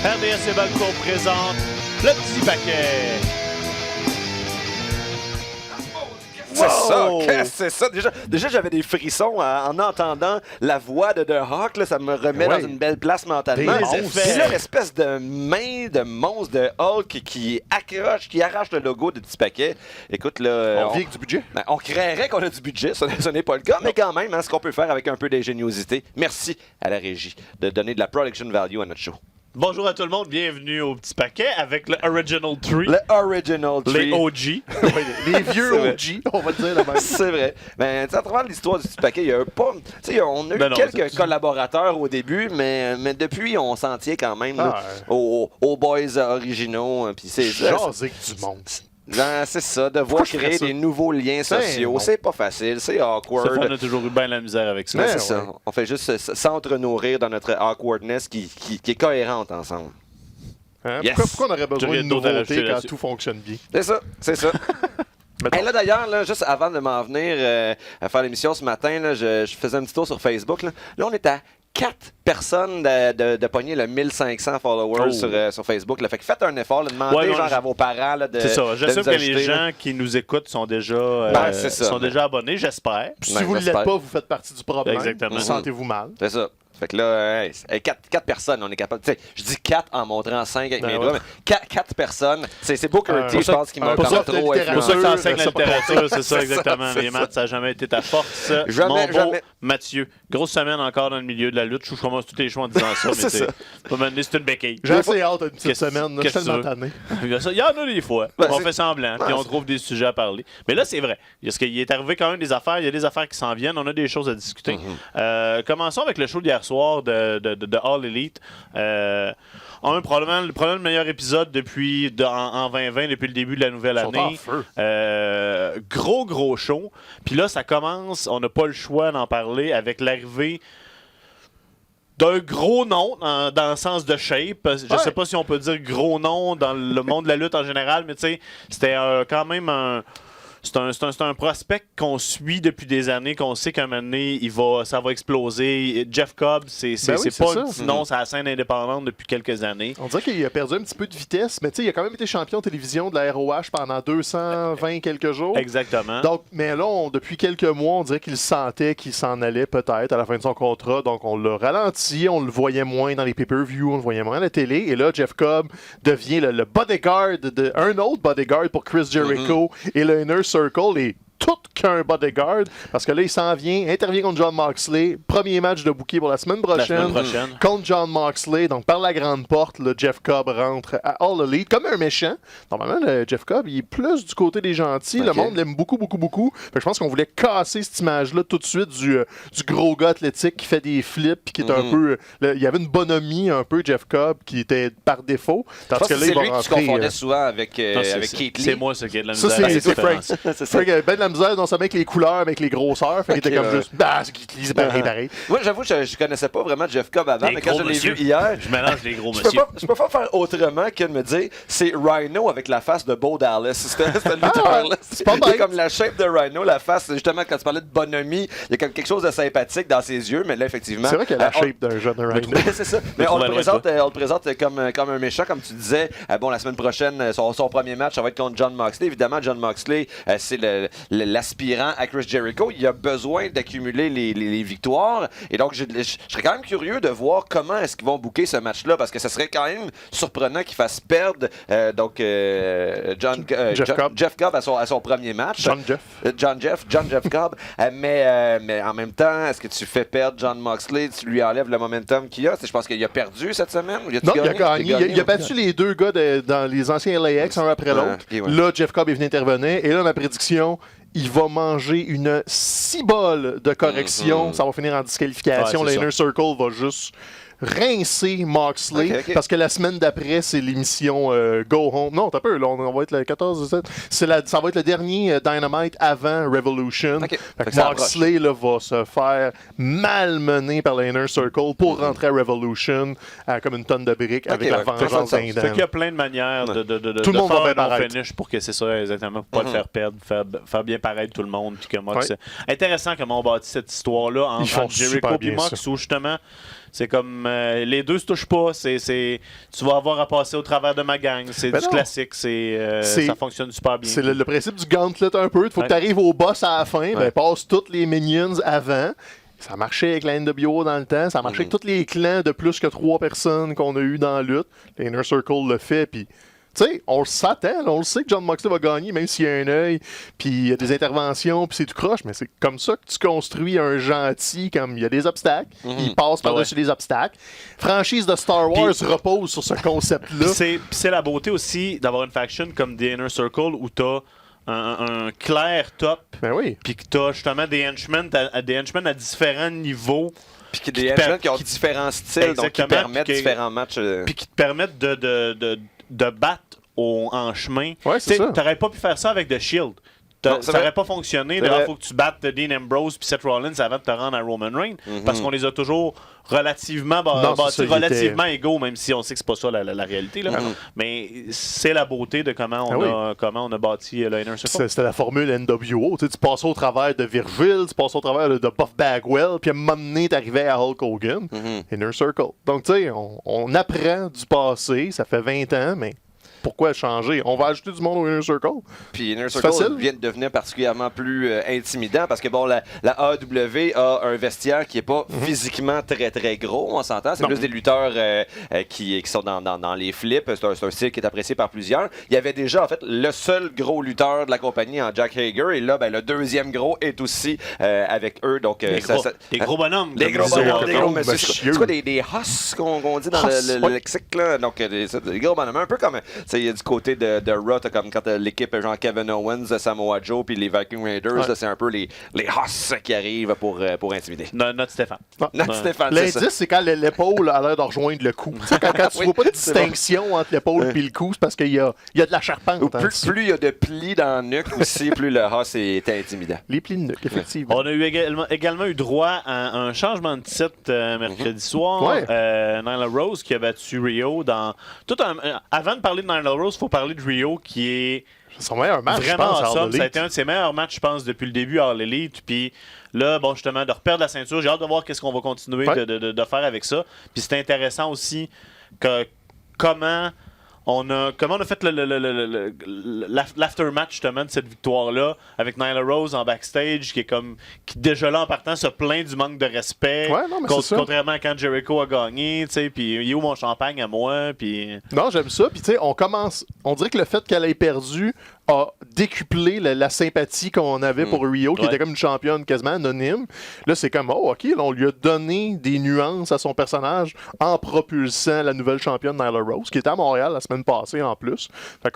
RDS et Balcourt présente le petit paquet. C'est ça, qu'est-ce que c'est ça? Déjà j'avais des frissons en entendant la voix de The Hawk, là, ça me remet dans une belle place mentalement. Puis là, l'espèce de main de monstre de Hulk qui arrache le logo de Petit Paquet. Écoute, là... On vit avec du budget? On créerait qu'on a du budget, ce n'est pas le cas, mais quand même, hein, ce qu'on peut faire avec un peu d'ingéniosité. Merci à la régie de donner de la production value à notre show. Bonjour à tout le monde, bienvenue au petit paquet avec le Original Tree. Le Original Tree. Les OG. Les vieux OG, on va le dire là-bas. C'est vrai. Mais à travers l'histoire du petit paquet, il y a pas. On a eu quelques collaborateurs au début, mais depuis, on s'en tient quand même aux boys originaux. Puis c'est jaser du monde. C'est ça, devoir créer des nouveaux liens sociaux. Bon. C'est pas facile, c'est awkward. On a toujours eu bien la misère avec ça. C'est ça. On fait juste s'entre-nourrir dans notre awkwardness qui est cohérente ensemble. Hein? Yes. Pourquoi on aurait besoin de nouveautés quand tout fonctionne bien? C'est ça. Et là d'ailleurs, là, juste avant de m'en venir à faire l'émission ce matin, là, je faisais un petit tour sur Facebook. Là, on est à 4 personnes de pogner le 1500 followers sur Facebook. Là. Fait que faites un effort, là, demandez à vos parents là, de. C'est ça. J'assume que ajouter, les gens qui nous écoutent sont déjà, déjà abonnés, j'espère. Puis si vous ne l'êtes pas, vous faites partie du problème. Exactement. Vous sentez-vous mal. C'est ça. Fait que là, 4 personnes, on est capable. Tu sais, je dis 4 en montrant 5 avec mes doigts, mais 4 personnes, c'est Booker T, je pense, qui m'a pour ça trop C'est pour ça que tu enseignes la littérature, c'est ça, exactement. Les maths, ça n'a jamais été ta force. Jamais. Mathieu, grosse semaine encore dans le milieu de la lutte. Je commence tous les choix en disant ça, mais c'est une béquille. J'ai assez hâte d'une petite semaine. Je suis tellement tanné. Il y en a des fois. On fait semblant, puis on trouve des sujets à parler. Mais là, c'est vrai. Parce qu'il est arrivé quand même des affaires. Il y a des affaires qui s'en viennent. On a des choses à discuter. Commençons avec le show d'hier soir de All Elite. Probablement le meilleur épisode en 2020, depuis le début de la nouvelle année. Gros show. Puis là, ça commence, on n'a pas le choix d'en parler avec l'arrivée d'un gros nom dans le sens de shape. Je sais pas si on peut dire gros nom dans le monde de la lutte en général, mais tu sais, c'était quand même un... C'est un prospect qu'on suit depuis des années, qu'on sait qu'à un moment donné, ça va exploser. Jeff Cobb, c'est pas un petit nom, c'est la scène indépendante depuis quelques années. On dirait qu'il a perdu un petit peu de vitesse, mais tu sais, il a quand même été champion de télévision de la ROH pendant 220 quelques jours. Exactement. Donc, mais là, depuis quelques mois, on dirait qu'il sentait qu'il s'en allait peut-être à la fin de son contrat. Donc, on l'a ralenti, on le voyait moins dans les pay-per-view, on le voyait moins à la télé. Et là, Jeff Cobb devient le bodyguard, un autre bodyguard pour Chris Jericho et le Inner Circle est tout qu'un bodyguard, parce que là, il s'en vient, intervient contre Jon Moxley, premier match de bookie pour la semaine prochaine. Contre Jon Moxley, donc par la grande porte, le Jeff Cobb rentre à All Elite comme un méchant. Normalement, le Jeff Cobb, il est plus du côté des gentils, le monde l'aime beaucoup. Fait que je pense qu'on voulait casser cette image-là tout de suite du gros gars athlétique qui fait des flips, qui est un peu... il y avait une bonhomie un peu, Jeff Cobb, qui était par défaut. Parce que là, c'est lui que tu confondais souvent avec Keith Lee. C'est moi, ça qui est de la misère. Ça, c'est Frank. Frank avait bien de la misère, non seulement avec les couleurs, mais avec les grosseurs. Fait qu'il était comme juste, c'est Keith Lee, c'est pareil. Moi, j'avoue, je connaissais pas vraiment Jeff Cobb avant, mais quand je l'ai vu hier, je mélange les gros monsieur. Je peux pas faire autrement que de me dire, c'est Rhino avec la face de Bo Dallas. C'était lutteur-là. C'est pas mal. Comme la shape de Rhino, la face, justement, quand tu parlais de bonhomie, il y a quelque chose de sympathique dans ses yeux, mais là, effectivement... C'est vrai qu'il a la shape d'un jeune Rhino. C'est ça. Mais on le présente comme un méchant, comme tu disais. Bon, la semaine prochaine, son premier match, ça va être contre Jon Moxley. Évidemment, Jon Moxley, c'est l'aspirant à Chris Jericho. Il a besoin d'accumuler les victoires. Et donc, je serais quand même curieux de voir comment est-ce qu'ils vont booker ce match-là, parce que ce serait quand même surprenant qu'il fasse perdre Jeff Cobb à son premier match. John Jeff Cobb. Mais en même temps, est-ce que tu fais perdre Jon Moxley, tu lui enlèves le momentum qu'il a? Je pense qu'il a perdu cette semaine. Non, il a gagné. Il a battu les deux gars dans les anciens LAX, un après l'autre. Là, Jeff Cobb est venu intervenir. Et là, ma prédiction... Il va manger une cibole de correction. Ça va finir en disqualification. L'Inner Circle va juste rincer Moxley. Parce que la semaine d'après, c'est l'émission Go Home. Non, t'as peur, là, on va être le 14. Ça va être le dernier Dynamite avant Revolution. Fait que Moxley là, va se faire malmener par l'Inner Circle pour rentrer à Revolution comme une tonne de briques avec la vengeance d'un Fait qu'il y a plein de manières de tout le monde faire va un bon finish pour que c'est ça, exactement, pour pas le faire perdre, faire bien paraître tout le monde. Puis que Mox, intéressant comment on bâtit cette histoire-là entre Jericho et Mox, où justement, C'est comme les deux se touchent pas. Tu vas avoir à passer au travers de ma gang. C'est du classique. Ça fonctionne super bien. C'est le principe du gauntlet un peu. Il faut que tu arrives au boss à la fin. Ben, passe toutes les minions avant. Ça marchait avec la NWO dans le temps. Ça marchait avec tous les clans de plus que 3 personnes qu'on a eu dans la lutte. L'Inner Circle le fait. Puis, tu sais, on le s'attend. On le sait que Jon Moxley va gagner, même s'il y a un œil, puis il y a des interventions, puis c'est tout croche. Mais c'est comme ça que tu construis un gentil, comme il y a des obstacles. Il passe par-dessus les obstacles. Franchise de Star Wars repose sur ce concept-là. C'est la beauté aussi d'avoir une faction comme The Inner Circle où t'as un clair top, puis que t'as justement des henchmen à différents niveaux. Puis des henchmen qui ont différents styles, donc qui permettent différents matchs. Puis qui te permettent de battre en chemin. Ouais, c'est ça. T'aurais pas pu faire ça avec The Shield. Ça n'aurait pas fonctionné. Il faut que tu battes Dean Ambrose puis Seth Rollins avant de te rendre à Roman Reigns. Parce qu'on les a toujours relativement égaux, même si on sait que c'est pas ça la réalité. Là. Mais c'est la beauté de comment on a bâti le Inner Circle. C'était la formule NWO. Tu passais au travers de Virgil, tu passais au travers de Buff Bagwell, puis à un moment donné, t'arrivais à Hulk Hogan. Inner Circle. Donc, tu sais, on apprend du passé. Ça fait 20 ans, mais pourquoi changer? On va ajouter du monde au Inner Circle. Puis Inner Circle vient de devenir particulièrement plus intimidant parce que bon, la AEW a un vestiaire qui n'est pas physiquement très très gros, on s'entend. C'est plus des lutteurs qui sont dans les flips. C'est un style qui est apprécié par plusieurs. Il y avait déjà en fait le seul gros lutteur de la compagnie en Jack Hager et là, le deuxième gros est aussi avec eux. Donc, des gros bonhommes. Des gros bonhommes. C'est quoi des husks qu'on dit dans le lexique? Là? Donc, des gros bonhommes. Un peu comme... Il y a du côté de Raw, comme quand l'équipe genre Kevin Owens, Samoa Joe puis les Viking Raiders, c'est un peu les Hoss qui arrivent pour intimider. Notre Stéphane. L'indice, c'est quand l'épaule a l'air de rejoindre le cou. Quand tu vois pas de distinction entre l'épaule et le cou, c'est parce qu'il y a de la charpente. Plus il y a de plis dans le nuque aussi, plus le Hoss est intimidant. Les plis de nuque, effectivement. On a également eu droit à un changement de titre mercredi soir. Nyla Rose qui a battu Rio dans... Avant de parler de Nyla Rose, il faut parler de Rio qui est son meilleur match, vraiment je pense, awesome. Ça a été un de ses meilleurs matchs, je pense, depuis le début à All Elite. Puis là, justement, de reperdre la ceinture, j'ai hâte de voir qu'est-ce qu'on va continuer de faire avec ça. Puis c'est intéressant aussi comment on a fait l'aftermatch justement de cette victoire-là avec Nyla Rose en backstage qui déjà là en partant se plaint du manque de respect contrairement à quand Jericho a gagné, tu sais, puis il est où mon champagne à moi, puis... Non, j'aime ça, puis tu sais, on dirait que le fait qu'elle ait perdu a décuplé la sympathie qu'on avait pour Rio, qui était comme une championne quasiment anonyme. Là, c'est comme, OK, là, on lui a donné des nuances à son personnage en propulsant la nouvelle championne Nyla Rose, qui était à Montréal la semaine passée en plus. Fait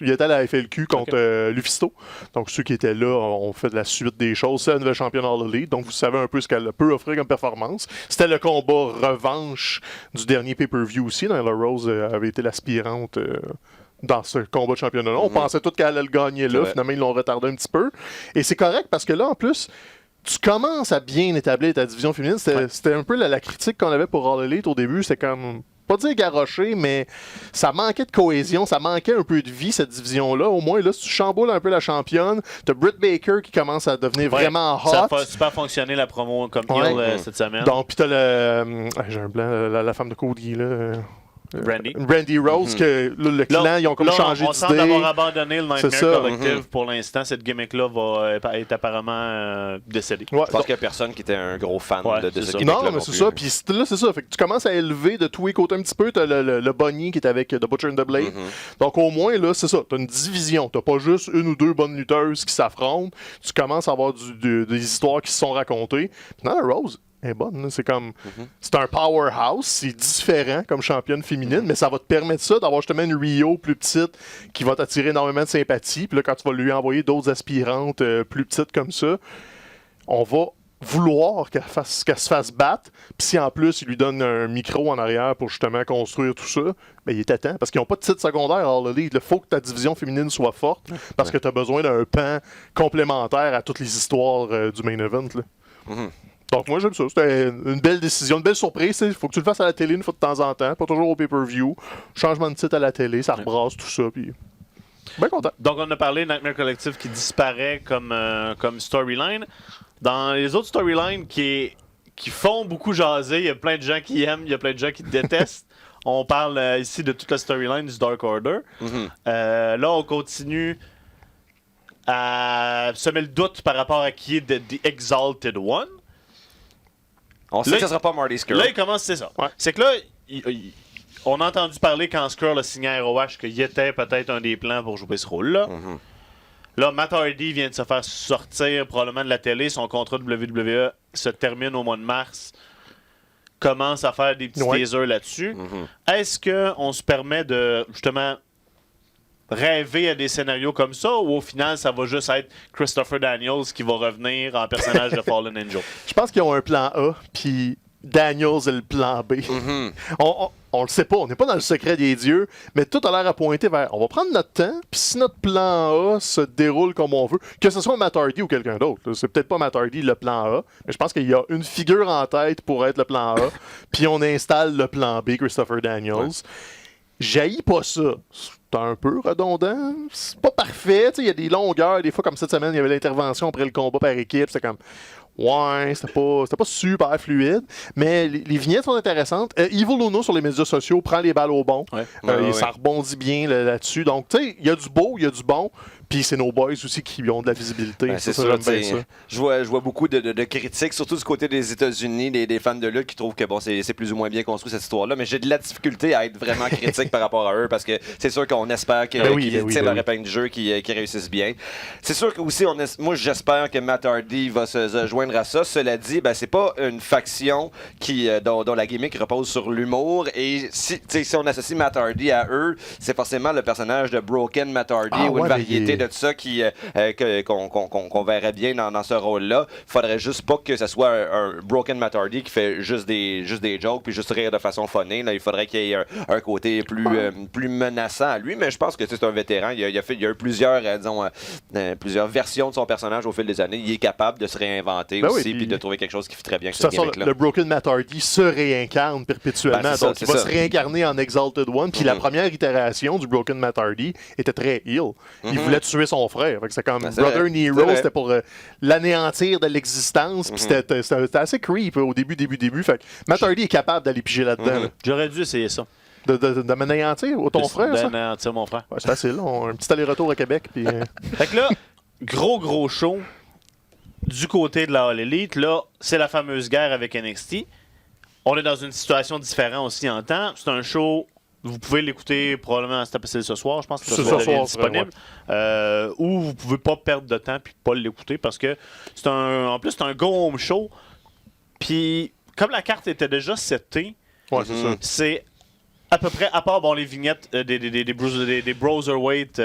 il était à la FLQ contre Lufisto. Donc, ceux qui étaient là ont fait de la suite des choses. C'est la nouvelle championne All Elite, donc vous savez un peu ce qu'elle peut offrir comme performance. C'était le combat revanche du dernier pay-per-view aussi. Nyla Rose avait été l'aspirante... dans ce combat de championnat-là. On pensait tout qu'elle allait le gagner là. Finalement, ils l'ont retardé un petit peu. Et c'est correct parce que là, en plus, tu commences à bien établir ta division féminine. C'était un peu la critique qu'on avait pour All Elite au début. C'était comme, pas dire garoché, mais ça manquait de cohésion. Ça manquait un peu de vie, cette division-là. Au moins, là, si tu chamboules un peu la championne, t'as Britt Baker qui commence à devenir vraiment hot. Ça a super fonctionné la promo comme heel cette semaine. Donc, puis t'as j'ai un blanc, la femme de Cody, là... Brandy Rose, que là, le clan, ils ont comme changé d'idée. On semble avoir abandonné le Nightmare Collective pour l'instant. Cette gimmick-là est apparemment décédée. Je pense qu'il n'y a personne qui était un gros fan de ce gimmick-là. Non, mais c'est ça. Puis là, c'est ça. Fait que tu commences à élever de tous les côtés un petit peu. Tu as le Bunny qui est avec The Butcher and the Blade. Donc au moins, là, c'est ça. Tu as une division. Tu n'as pas juste une ou deux bonnes lutteuses qui s'affrontent. Tu commences à avoir des histoires qui se sont racontées. Puis non, la Rose est bonne. C'est comme... C'est un powerhouse. C'est différent comme championne féminine, mais ça va te permettre ça, d'avoir justement une Rio plus petite qui va t'attirer énormément de sympathie. Puis là, quand tu vas lui envoyer d'autres aspirantes plus petites comme ça, on va vouloir qu'elle se fasse battre. Puis si en plus, il lui donne un micro en arrière pour justement construire tout ça, ben, il est à temps. Parce qu'ils n'ont pas de titre secondaire. Alors, il faut que ta division féminine soit forte parce que tu as besoin d'un pan complémentaire à toutes les histoires du main event. Là. Donc, moi, j'aime ça. C'était une belle décision, une belle surprise. Il faut que tu le fasses à la télé une fois de temps en temps, pas toujours au pay-per-view. Changement de titre à la télé, ça rebrasse tout ça. Puis... bien content. Donc, on a parlé de Nightmare Collective qui disparaît comme storyline. Dans les autres storylines qui qui font beaucoup jaser. Il y a plein de gens qui aiment, il y a plein de gens qui détestent. On parle ici de toute la storyline du Dark Order. Là, on continue à semer le doute par rapport à qui est The Exalted One. On sait là, que ce sera pas Marty Scurll. Là, il commence, c'est ça. Ouais. C'est que là, on a entendu parler quand Scurll a signé à ROH qu'il était peut-être un des plans pour jouer ce rôle-là. Là, Matt Hardy vient de se faire sortir probablement de la télé. Son contrat de WWE se termine au mois de mars. Commence à faire des petits teasers là-dessus. Est-ce qu'on se permet de, justement, rêver à des scénarios comme ça, ou au final, ça va juste être Christopher Daniels qui va revenir en personnage de Fallen Angel? Je pense qu'ils ont un plan A, puis Daniels est le plan B. On le sait pas, on n'est pas dans le secret des dieux, mais tout a l'air à pointer vers on va prendre notre temps, puis si notre plan A se déroule comme on veut, que ce soit Matt Hardy ou quelqu'un d'autre, c'est peut-être pas Matt Hardy le plan A, mais je pense qu'il y a une figure en tête pour être le plan A, puis on installe le plan B, Christopher Daniels. J'haïs pas ça. C'est un peu redondant. C'est pas parfait. Il y a des longueurs. Des fois, comme cette semaine, il y avait l'intervention après le combat par équipe. C'était comme... Ouais, c'était pas super fluide. Mais les vignettes sont intéressantes. Evil Uno sur les médias sociaux prend les balles au bon. Ça rebondit bien là-dessus. Donc, tu sais, il y a du beau, il y a du bon. Puis c'est nos boys aussi qui ont de la visibilité. Ben, c'est sûr, ça. Je vois beaucoup de critiques, surtout du côté des États-Unis, des fans de lutte qui trouvent que bon, c'est plus ou moins bien construit cette histoire-là. Mais j'ai de la difficulté à être vraiment critique par rapport à eux parce que c'est sûr qu'on espère qu'ils tirent leur épingle du jeu, qu'ils réussissent bien. C'est sûr que aussi, moi j'espère que Matt Hardy va se joindre à ça. Cela dit, c'est pas une faction dont la gimmick repose sur l'humour. Et si on associe Matt Hardy à eux, c'est forcément le personnage de Broken Matt Hardy ou une variété de ça qu'on verrait bien dans ce rôle-là. Faudrait juste pas que ce soit un Broken Matt Hardy qui fait juste des jokes puis juste rire de façon funny. Là, il faudrait qu'il y ait un côté plus menaçant à lui, mais je pense que c'est un vétéran. Il y a eu plusieurs versions de son personnage au fil des années. Il est capable de se réinventer aussi puis de trouver quelque chose qui fit très bien avec ce gimmick-là. Le Broken Matt Hardy se réincarne perpétuellement. Donc, il va se réincarner en Exalted One. Puis la première itération du Broken Matt Hardy était très heel. Il voulait tuer son frère. C'est comme Brother Nero, c'était pour l'anéantir de l'existence. Puis c'était assez creep au début. Fait que Matt Hardy est capable d'aller piger là-dedans. Là. J'aurais dû essayer ça. De m'anéantir ton frère, ça? D'anéantir mon frère. Ouais, c'est facile. Un petit aller-retour à Québec. Puis, Fait que là, gros show du côté de la All Elite. Là, c'est la fameuse guerre avec NXT. On est dans une situation différente aussi en temps. C'est un show... Vous pouvez l'écouter probablement ce soir, je pense que ce soir est disponible. Ou vous pouvez pas perdre de temps puis pas l'écouter parce que en plus c'est un go home show. Puis comme la carte était déjà setée, c'est à peu près, à part les vignettes des Browserweight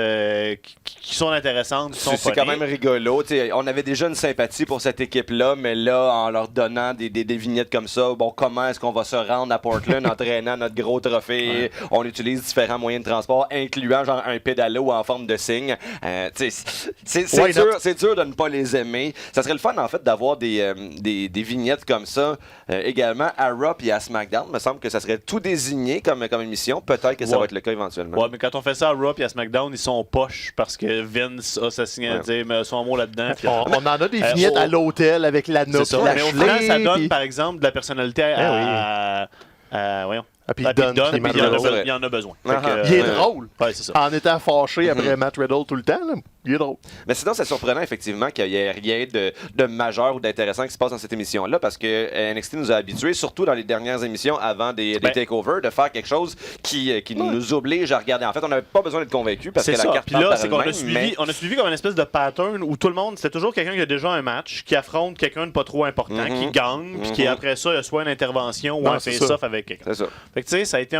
qui sont intéressantes, qui sont c'est quand même rigolo. T'sais, on avait déjà une sympathie pour cette équipe-là, mais là, en leur donnant des vignettes comme ça, comment est-ce qu'on va se rendre à Portland en traînant notre gros trophée? On utilise différents moyens de transport, incluant genre un pédalo en forme de signe. C'est dur de ne pas les aimer. Ça serait le fun, en fait, d'avoir des vignettes comme ça également à Raw et à SmackDown. Il me semble que ça serait tout désigné comme émission. Peut-être que ça va être le cas éventuellement. Ouais, mais quand on fait ça à Raw et à SmackDown, ils sont poches parce que Vince a sa signature, son mot là-dedans. On en a des vignettes à l'hôtel avec la note. Mais au final, ça donne, par exemple, de la personnalité voyons. Puis il en a besoin. Il est drôle. Ouais, c'est ça. En étant fâché après Matt Riddle tout le temps, là, il est drôle. Mais sinon, c'est surprenant effectivement qu'il n'y ait rien de majeur ou d'intéressant qui se passe dans cette émission-là parce que NXT nous a habitués, surtout dans les dernières émissions avant des takeovers, de faire quelque chose qui nous oblige à regarder. En fait, on n'avait pas besoin d'être convaincus parce que la carte parle par elle-même. On a suivi comme une espèce de pattern où tout le monde, c'était toujours quelqu'un qui a déjà un match, qui affronte quelqu'un de pas trop important, qui gagne, puis qui après ça, il y a soit une intervention ou un face-off avec quelqu'un. C'est ça. Fait que tu sais, ça a été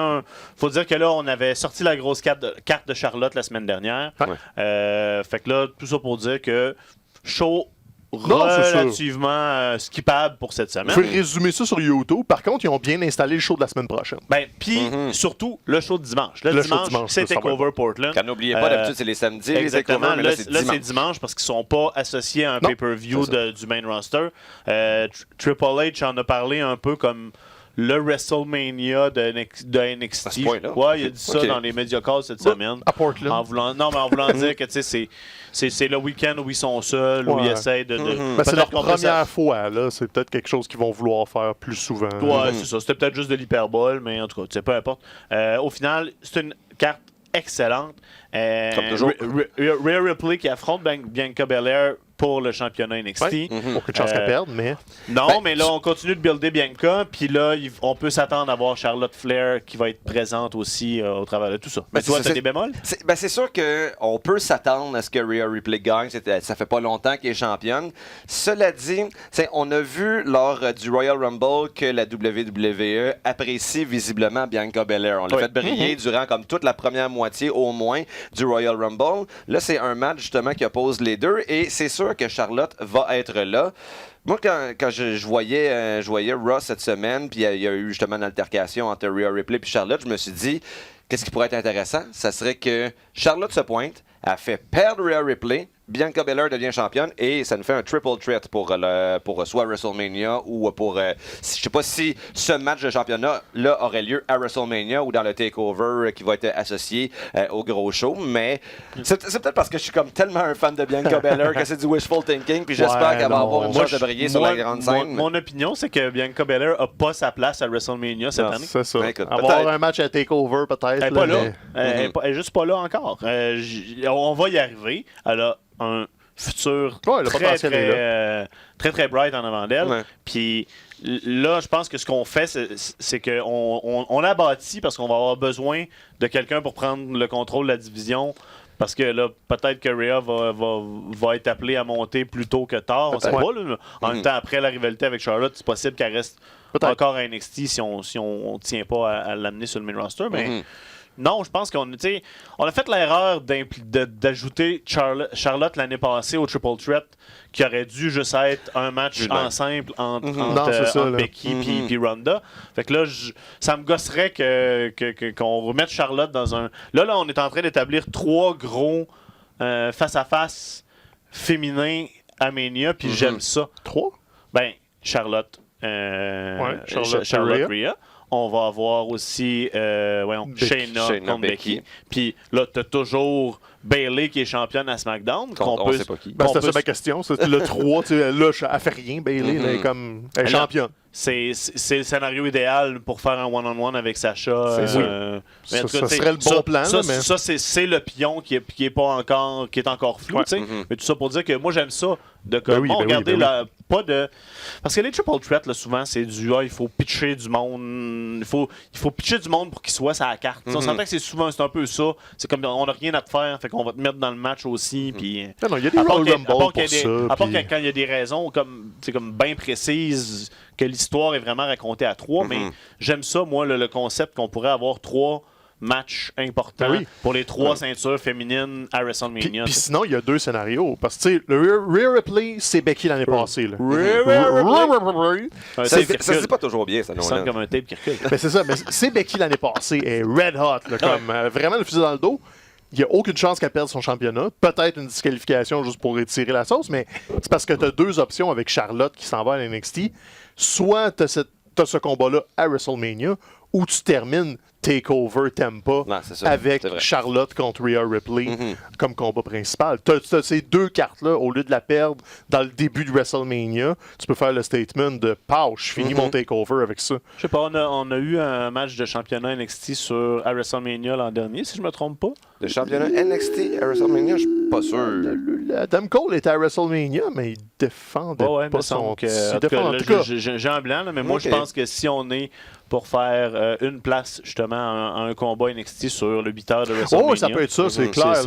faut dire que là, on avait sorti la grosse carte de Charlotte la semaine dernière. Fait que là, tout ça pour dire que show relativement skippable pour cette semaine. Je vais résumer ça sur YouTube. Par contre, ils ont bien installé le show de la semaine prochaine. Puis surtout, le show de dimanche. Le dimanche, c'est TakeOver Portland. Quand n'oubliez pas, d'habitude, c'est les samedis. Exactement. Les là, c'est dimanche parce qu'ils sont pas associés à un pay-per-view du main roster. Triple H en a parlé un peu comme le WrestleMania de NXT. À ce point-là? Ouais, il a dit ça dans les médias calls cette semaine. À Portland. En voulant dire que c'est le week-end où ils sont seuls, où ils essayent de. C'est leur qu'on peut première fois, là. C'est peut-être quelque chose qu'ils vont vouloir faire plus souvent. Ouais, c'est ça. C'était peut-être juste de l'hyperbole, mais en tout cas, peu importe. Au final, c'est une carte excellente. Comme toujours. Rhea Ripley qui affronte Bianca Belair pour le championnat NXT. Ouais. Aucune chance qu'elle perde, mais... Non, mais là, on continue de builder Bianca, puis là, on peut s'attendre à voir Charlotte Flair qui va être présente aussi au travers de tout ça. Mais toi, t'as des bémols? C'est sûr qu'on peut s'attendre à ce que Rhea Ripley gagne. Ça fait pas longtemps qu'elle est championne. Cela dit, on a vu lors du Royal Rumble que la WWE apprécie visiblement Bianca Belair. On l'a fait briller durant comme toute la première moitié au moins du Royal Rumble. Là, c'est un match justement qui oppose les deux et c'est sûr que Charlotte va être là. Moi, quand je voyais Raw cette semaine, puis il y a eu justement une altercation entre Rhea Ripley et Charlotte, je me suis dit, qu'est-ce qui pourrait être intéressant? Ça serait que Charlotte se pointe, a fait perdre Rhea Ripley, Bianca Belair devient championne et ça nous fait un triple threat pour soit WrestleMania ou pour... je sais pas si ce match de championnat-là aurait lieu à WrestleMania ou dans le TakeOver qui va être associé au gros show, mais c'est peut-être parce que je suis comme tellement un fan de Bianca Belair que c'est du wishful thinking puis j'espère qu'elle va avoir une chance de briller sur la grande scène. Mon opinion, c'est que Bianca Belair n'a pas sa place à WrestleMania cette année. C'est ça. Ben, écoute, avoir un match à TakeOver, peut-être. Elle n'est pas là. Elle est juste pas là encore. On va y arriver. Elle a un futur très bright en avant d'elle. Ouais. Puis là, je pense que ce qu'on fait, c'est qu'on l'a bâti parce qu'on va avoir besoin de quelqu'un pour prendre le contrôle de la division. Parce que là, peut-être que Rhea va être appelée à monter plus tôt que tard. On sait pas. Là. En même temps, après la rivalité avec Charlotte, c'est possible qu'elle reste encore à NXT si on tient pas à l'amener sur le main roster. Mais non, je pense qu'on a fait l'erreur d'ajouter Charlotte l'année passée au Triple Threat, qui aurait dû juste être un match en simple entre Becky et Ronda. Fait que là, ça me gosserait qu'on remette Charlotte dans un... Là, on est en train d'établir 3 gros face-à-face féminins à Mania, puis j'aime ça. 3? Ben, Charlotte. Charlotte Rhea. On va avoir aussi Shayna contre Becky. Puis là, tu as toujours Bayley qui est championne à SmackDown. On sait pas qui. C'était ça ma question. Le 3, là, elle fait rien, Bayley. Elle est championne. C'est le scénario idéal pour faire un one-on-one avec Sacha. Ça serait le bon plan. Ça, c'est le pion qui est encore flou. Mais tout ça pour dire que moi, j'aime ça. Pas de... Parce que les triple threats, là, souvent, c'est il faut pitcher du monde. Il faut pitcher du monde pour qu'il soit sur la carte. On s'entend que c'est un peu ça. C'est comme on n'a rien à te faire, fait qu'on va te mettre dans le match aussi. Puis, non, il y a des Royal Rumble pour ça. À part quand il y a des raisons comme bien précises que l'histoire est vraiment racontée à 3, mais j'aime ça, moi, le concept qu'on pourrait avoir 3 match important pour les 3 ceintures féminines à WrestleMania. Puis sinon, il y a 2 scénarios. Parce que, le Rhea Ripley, c'est Becky l'année passée. Ça se dit pas toujours bien, ça. Ça sonne comme un tape qui recule. Mais c'est ça. Mais c'est Becky l'année passée. Elle est red hot. Là, comme vraiment le fusil dans le dos. Il n'y a aucune chance qu'elle perde son championnat. Peut-être une disqualification juste pour étirer la sauce, mais c'est parce que tu as 2 options avec Charlotte qui s'en va à l'NXT. Soit tu as ce combat-là à WrestleMania, ou tu termines TakeOver Tampa avec Charlotte contre Rhea Ripley comme combat principal. Tu as ces 2 cartes-là, au lieu de la perdre dans le début de WrestleMania, tu peux faire le statement de « Pow, je finis mon TakeOver avec ça ». Je sais pas, on a eu un match de championnat NXT à WrestleMania l'an dernier, si je me trompe pas. Le championnat NXT à WrestleMania, je suis pas sûr. Adam Cole était à WrestleMania, mais il défendait pas son... J'ai un blanc, là, mais moi, je pense que si on est pour faire une place, justement, à un combat NXT sur le 8 heures de WrestleMania. Oh, ça peut être ça, c'est clair.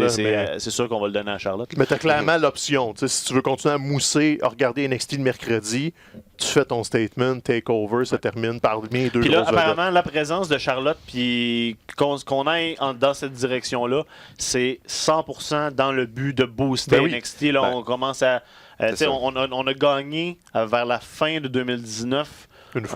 C'est sûr qu'on va le donner à Charlotte. Mais tu as clairement l'option. Si tu veux continuer à mousser, à regarder NXT le mercredi, tu fais ton statement, TakeOver, ça termine par mes 2 puis là, apparemment, la présence de Charlotte, puis qu'on aille dans cette direction-là, c'est 100% dans le but de booster NXT. Là, on commence à... on a gagné vers la fin de 2019. Une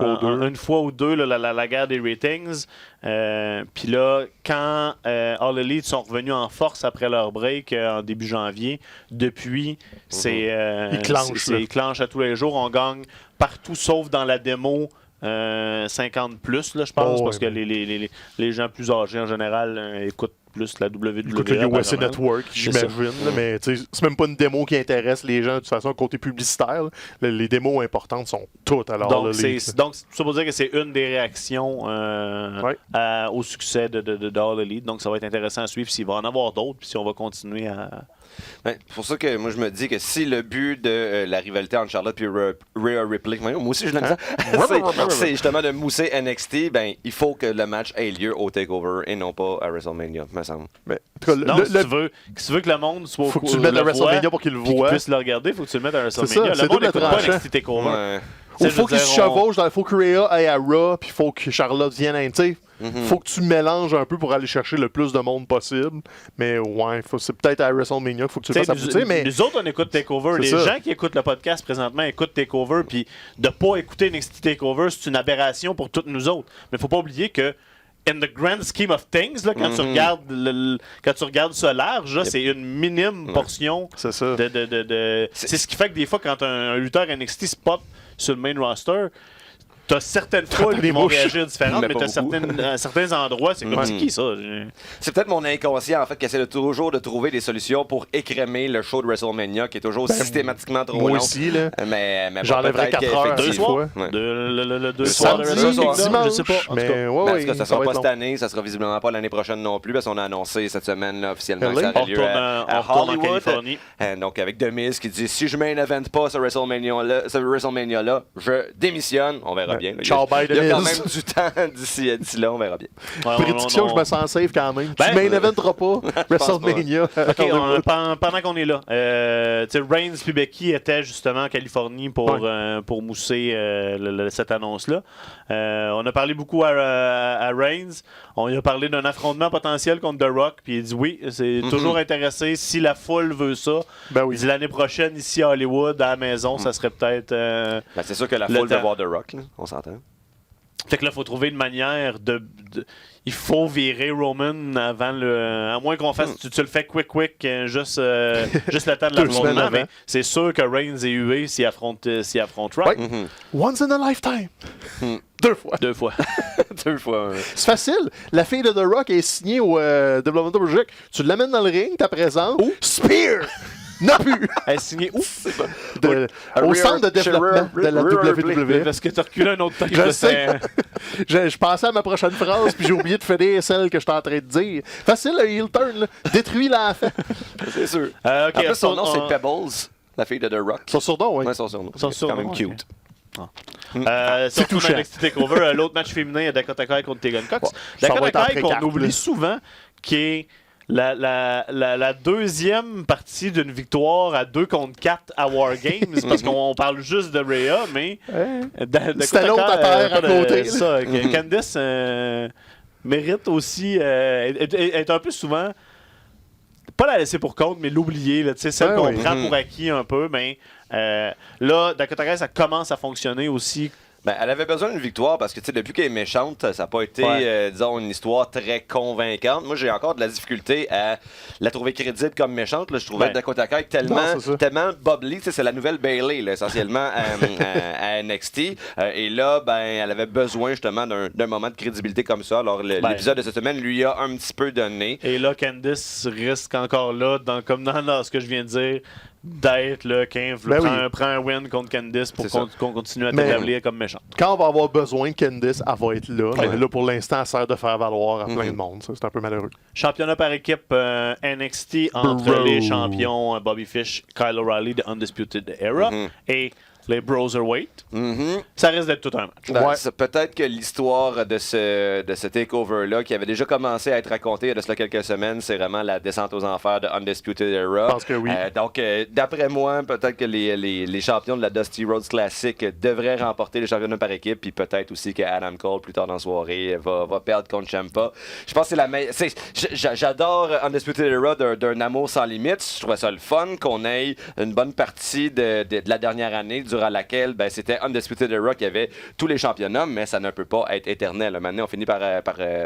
fois ou deux, la guerre des ratings. Puis là, quand All Elite sont revenus en force après leur break en début janvier, depuis, ils clenchent à tous les jours. On gagne partout sauf dans la démo 50 plus, là, je pense, parce que mais... les gens plus âgés en général écoutent plus la WWE. Écoute le USA Network, j'imagine, mais c'est même pas une démo qui intéresse les gens de toute façon côté publicitaire. Les démos importantes sont toutes alors. Donc, ça veut dire que c'est une des réactions au succès de All Elite. Donc, ça va être intéressant à suivre s'il va en avoir d'autres, puis si on va continuer à. Ouais, c'est pour ça que moi je me dis que si le but de la rivalité entre Charlotte et Rhea Ripley, moi aussi je l'aime ça, c'est justement de mousser NXT, ben il faut que le match ait lieu au TakeOver et non pas à WrestleMania, me semble. Mais, en tout cas, si tu veux que le monde soit faut que tu le mettes à WrestleMania pour qu'il le voit, puisse le regarder, faut que tu le mettes à WrestleMania. Ça, le monde n'écoute pas NXT TakeOver. Ouais. Il faut qu'il se chevauche, il faut que Rhea aille à Raw, puis il faut que Charlotte vienne à NXT. Faut que tu mélanges un peu pour aller chercher le plus de monde possible. Mais ouais, c'est peut-être à WrestleMania qu'il faut que tu le fasses aboutir. Mais nous autres, on écoute TakeOver. Les gens qui écoutent le podcast présentement écoutent TakeOver. Puis de ne pas écouter NXT TakeOver, c'est une aberration pour toutes nous autres. Mais il ne faut pas oublier que in the grand scheme of things, là, quand tu regardes ça large, là, c'est une minime portion. C'est ça. C'est ce qui fait que des fois, quand un lutteur NXT spot sur le main roster, t'as certaines foules qui vont réagir différemment, mais t'as certains endroits, c'est comme c'est qui ça? C'est peut-être mon inconscient en fait qui essaie toujours de trouver des solutions pour écrémer le show de WrestleMania qui est toujours systématiquement trop long. Moi aussi, là. Mais j'enlèverais 4 heures. 2 soirs? Le 2 soirs de WrestleMania, je sais pas. En tout cas, ça sera pas cette année, ça sera visiblement pas l'année prochaine non plus, parce qu'on a annoncé cette semaine là, officiellement que ça aurait lieu à Hollywood. Donc avec The Miz qui dit si je main event pas ce WrestleMania-là, je démissionne. On verra bien. Ciao, bye, il y a quand même du temps d'ici là, on verra bien. Prédiction, je me sens safe quand même. Tu main eventeras pas WrestleMania. OK, pendant qu'on est là, Reigns et Becky étaient justement en Californie pour mousser cette annonce-là. On a parlé beaucoup à Reigns. On lui a parlé d'un affrontement potentiel contre The Rock, puis il dit oui, c'est toujours intéressé. Si la foule veut ça, il dit l'année prochaine, ici à Hollywood, à la maison, ça serait peut-être... c'est sûr que la foule veut voir The Rock, là. On s'entend. Fait que là, il faut trouver une manière il faut virer Roman avant le... À moins qu'on fasse... Tu le fais quick, juste le temps de l'affrontement, mais c'est sûr que Reigns et UE s'y affrontent Rock. Once in a lifetime. 2 fois. 2 fois. 2 fois. C'est facile. La fille de The Rock est signée au Development Project. Tu l'amènes dans le ring, t'as présent. Spear! Non plus! Elle est signée où? Au centre de développement de la WWE. Parce que tu as reculé un autre temps. Je sais. Je pensais à ma prochaine phrase, puis j'ai oublié de finir celle que j'étais en train de dire. Facile, le heel turn. Là. Détruis l'enfant. C'est sûr. En plus, son nom, c'est Pebbles, la fille de The Rock. Son surnom, oui. Ouais, son surnom. C'est quand même cute. C'est touchant. L'autre match féminin, Dakota Kai contre Tegan Cox. Dakota Kai qu'on oublie souvent, qui est la deuxième partie d'une victoire à 2 contre 4 à War Games, parce qu'on parle juste de Rhea, mais c'était l'autre à terre à côté. Ça, Candice mérite aussi être un peu souvent, pas la laisser pour compte, mais l'oublier, celle qu'on prend pour acquis un peu, mais là, Dakota Kai, ça commence à fonctionner aussi. Elle avait besoin d'une victoire parce que depuis qu'elle est méchante, ça n'a pas été, disons, une histoire très convaincante. Moi, j'ai encore de la difficulté à la trouver crédible comme méchante. Là, je trouvais Dakota Kai tellement bubbly. C'est la nouvelle Bayley, là, essentiellement, à NXT. Et là, elle avait besoin justement d'un moment de crédibilité comme ça. Alors, l'épisode de cette semaine lui a un petit peu donné. Et là, Candice risque encore là, comme dans ce que je viens de dire, d'être le 15, prend un win contre Candice pour qu'on continue à t'établir comme méchante. Quand on va avoir besoin de Candice, elle va être là. Mais là, pour l'instant, elle sert de faire valoir à plein de monde. Ça, c'est un peu malheureux. Championnat par équipe NXT entre les champions Bobby Fish, Kyle O'Reilly de Undisputed Era et les Broserweight. Ça risque d'être tout un match. C'est peut-être que l'histoire de ce takeover-là, qui avait déjà commencé à être raconté il y a de cela quelques semaines, c'est vraiment la descente aux enfers de Undisputed Era. Je pense que oui. Donc, d'après moi, peut-être que les champions de la Dusty Rhodes Classic devraient remporter le championnat par équipe, puis peut-être aussi que Adam Cole, plus tard dans la soirée, va perdre contre Ciampa. Je pense que c'est la meilleure... J'adore Undisputed Era d'un amour sans limite. Je trouvais ça le fun qu'on ait une bonne partie de la dernière année durant laquelle c'était Undisputed Era qui avait tous les championnats, mais ça ne peut pas être éternel. Maintenant, on finit par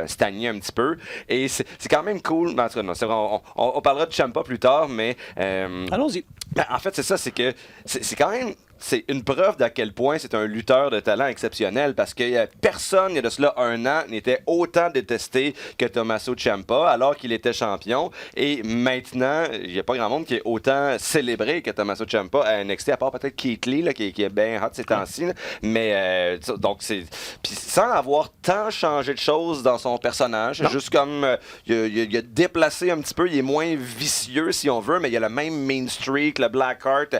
stagner un petit peu. Et c'est quand même cool. En tout cas, non, on parlera de Ciampa plus tard, mais... Allons-y. En fait, c'est ça, c'est que c'est quand même c'est une preuve d'à quel point c'est un lutteur de talent exceptionnel parce que personne, il y a de cela un an, n'était autant détesté que Tommaso Ciampa alors qu'il était champion. Et maintenant, il n'y a pas grand monde qui est autant célébré que Tommaso Ciampa à NXT, à part peut-être Keith Lee là, qui est bien hot ces temps-ci. Mais donc, c'est. Puis sans avoir tant changé de choses dans son personnage, juste comme il a déplacé un petit peu, il est moins vicieux si on veut, mais il a le même mean streak, le Blackheart.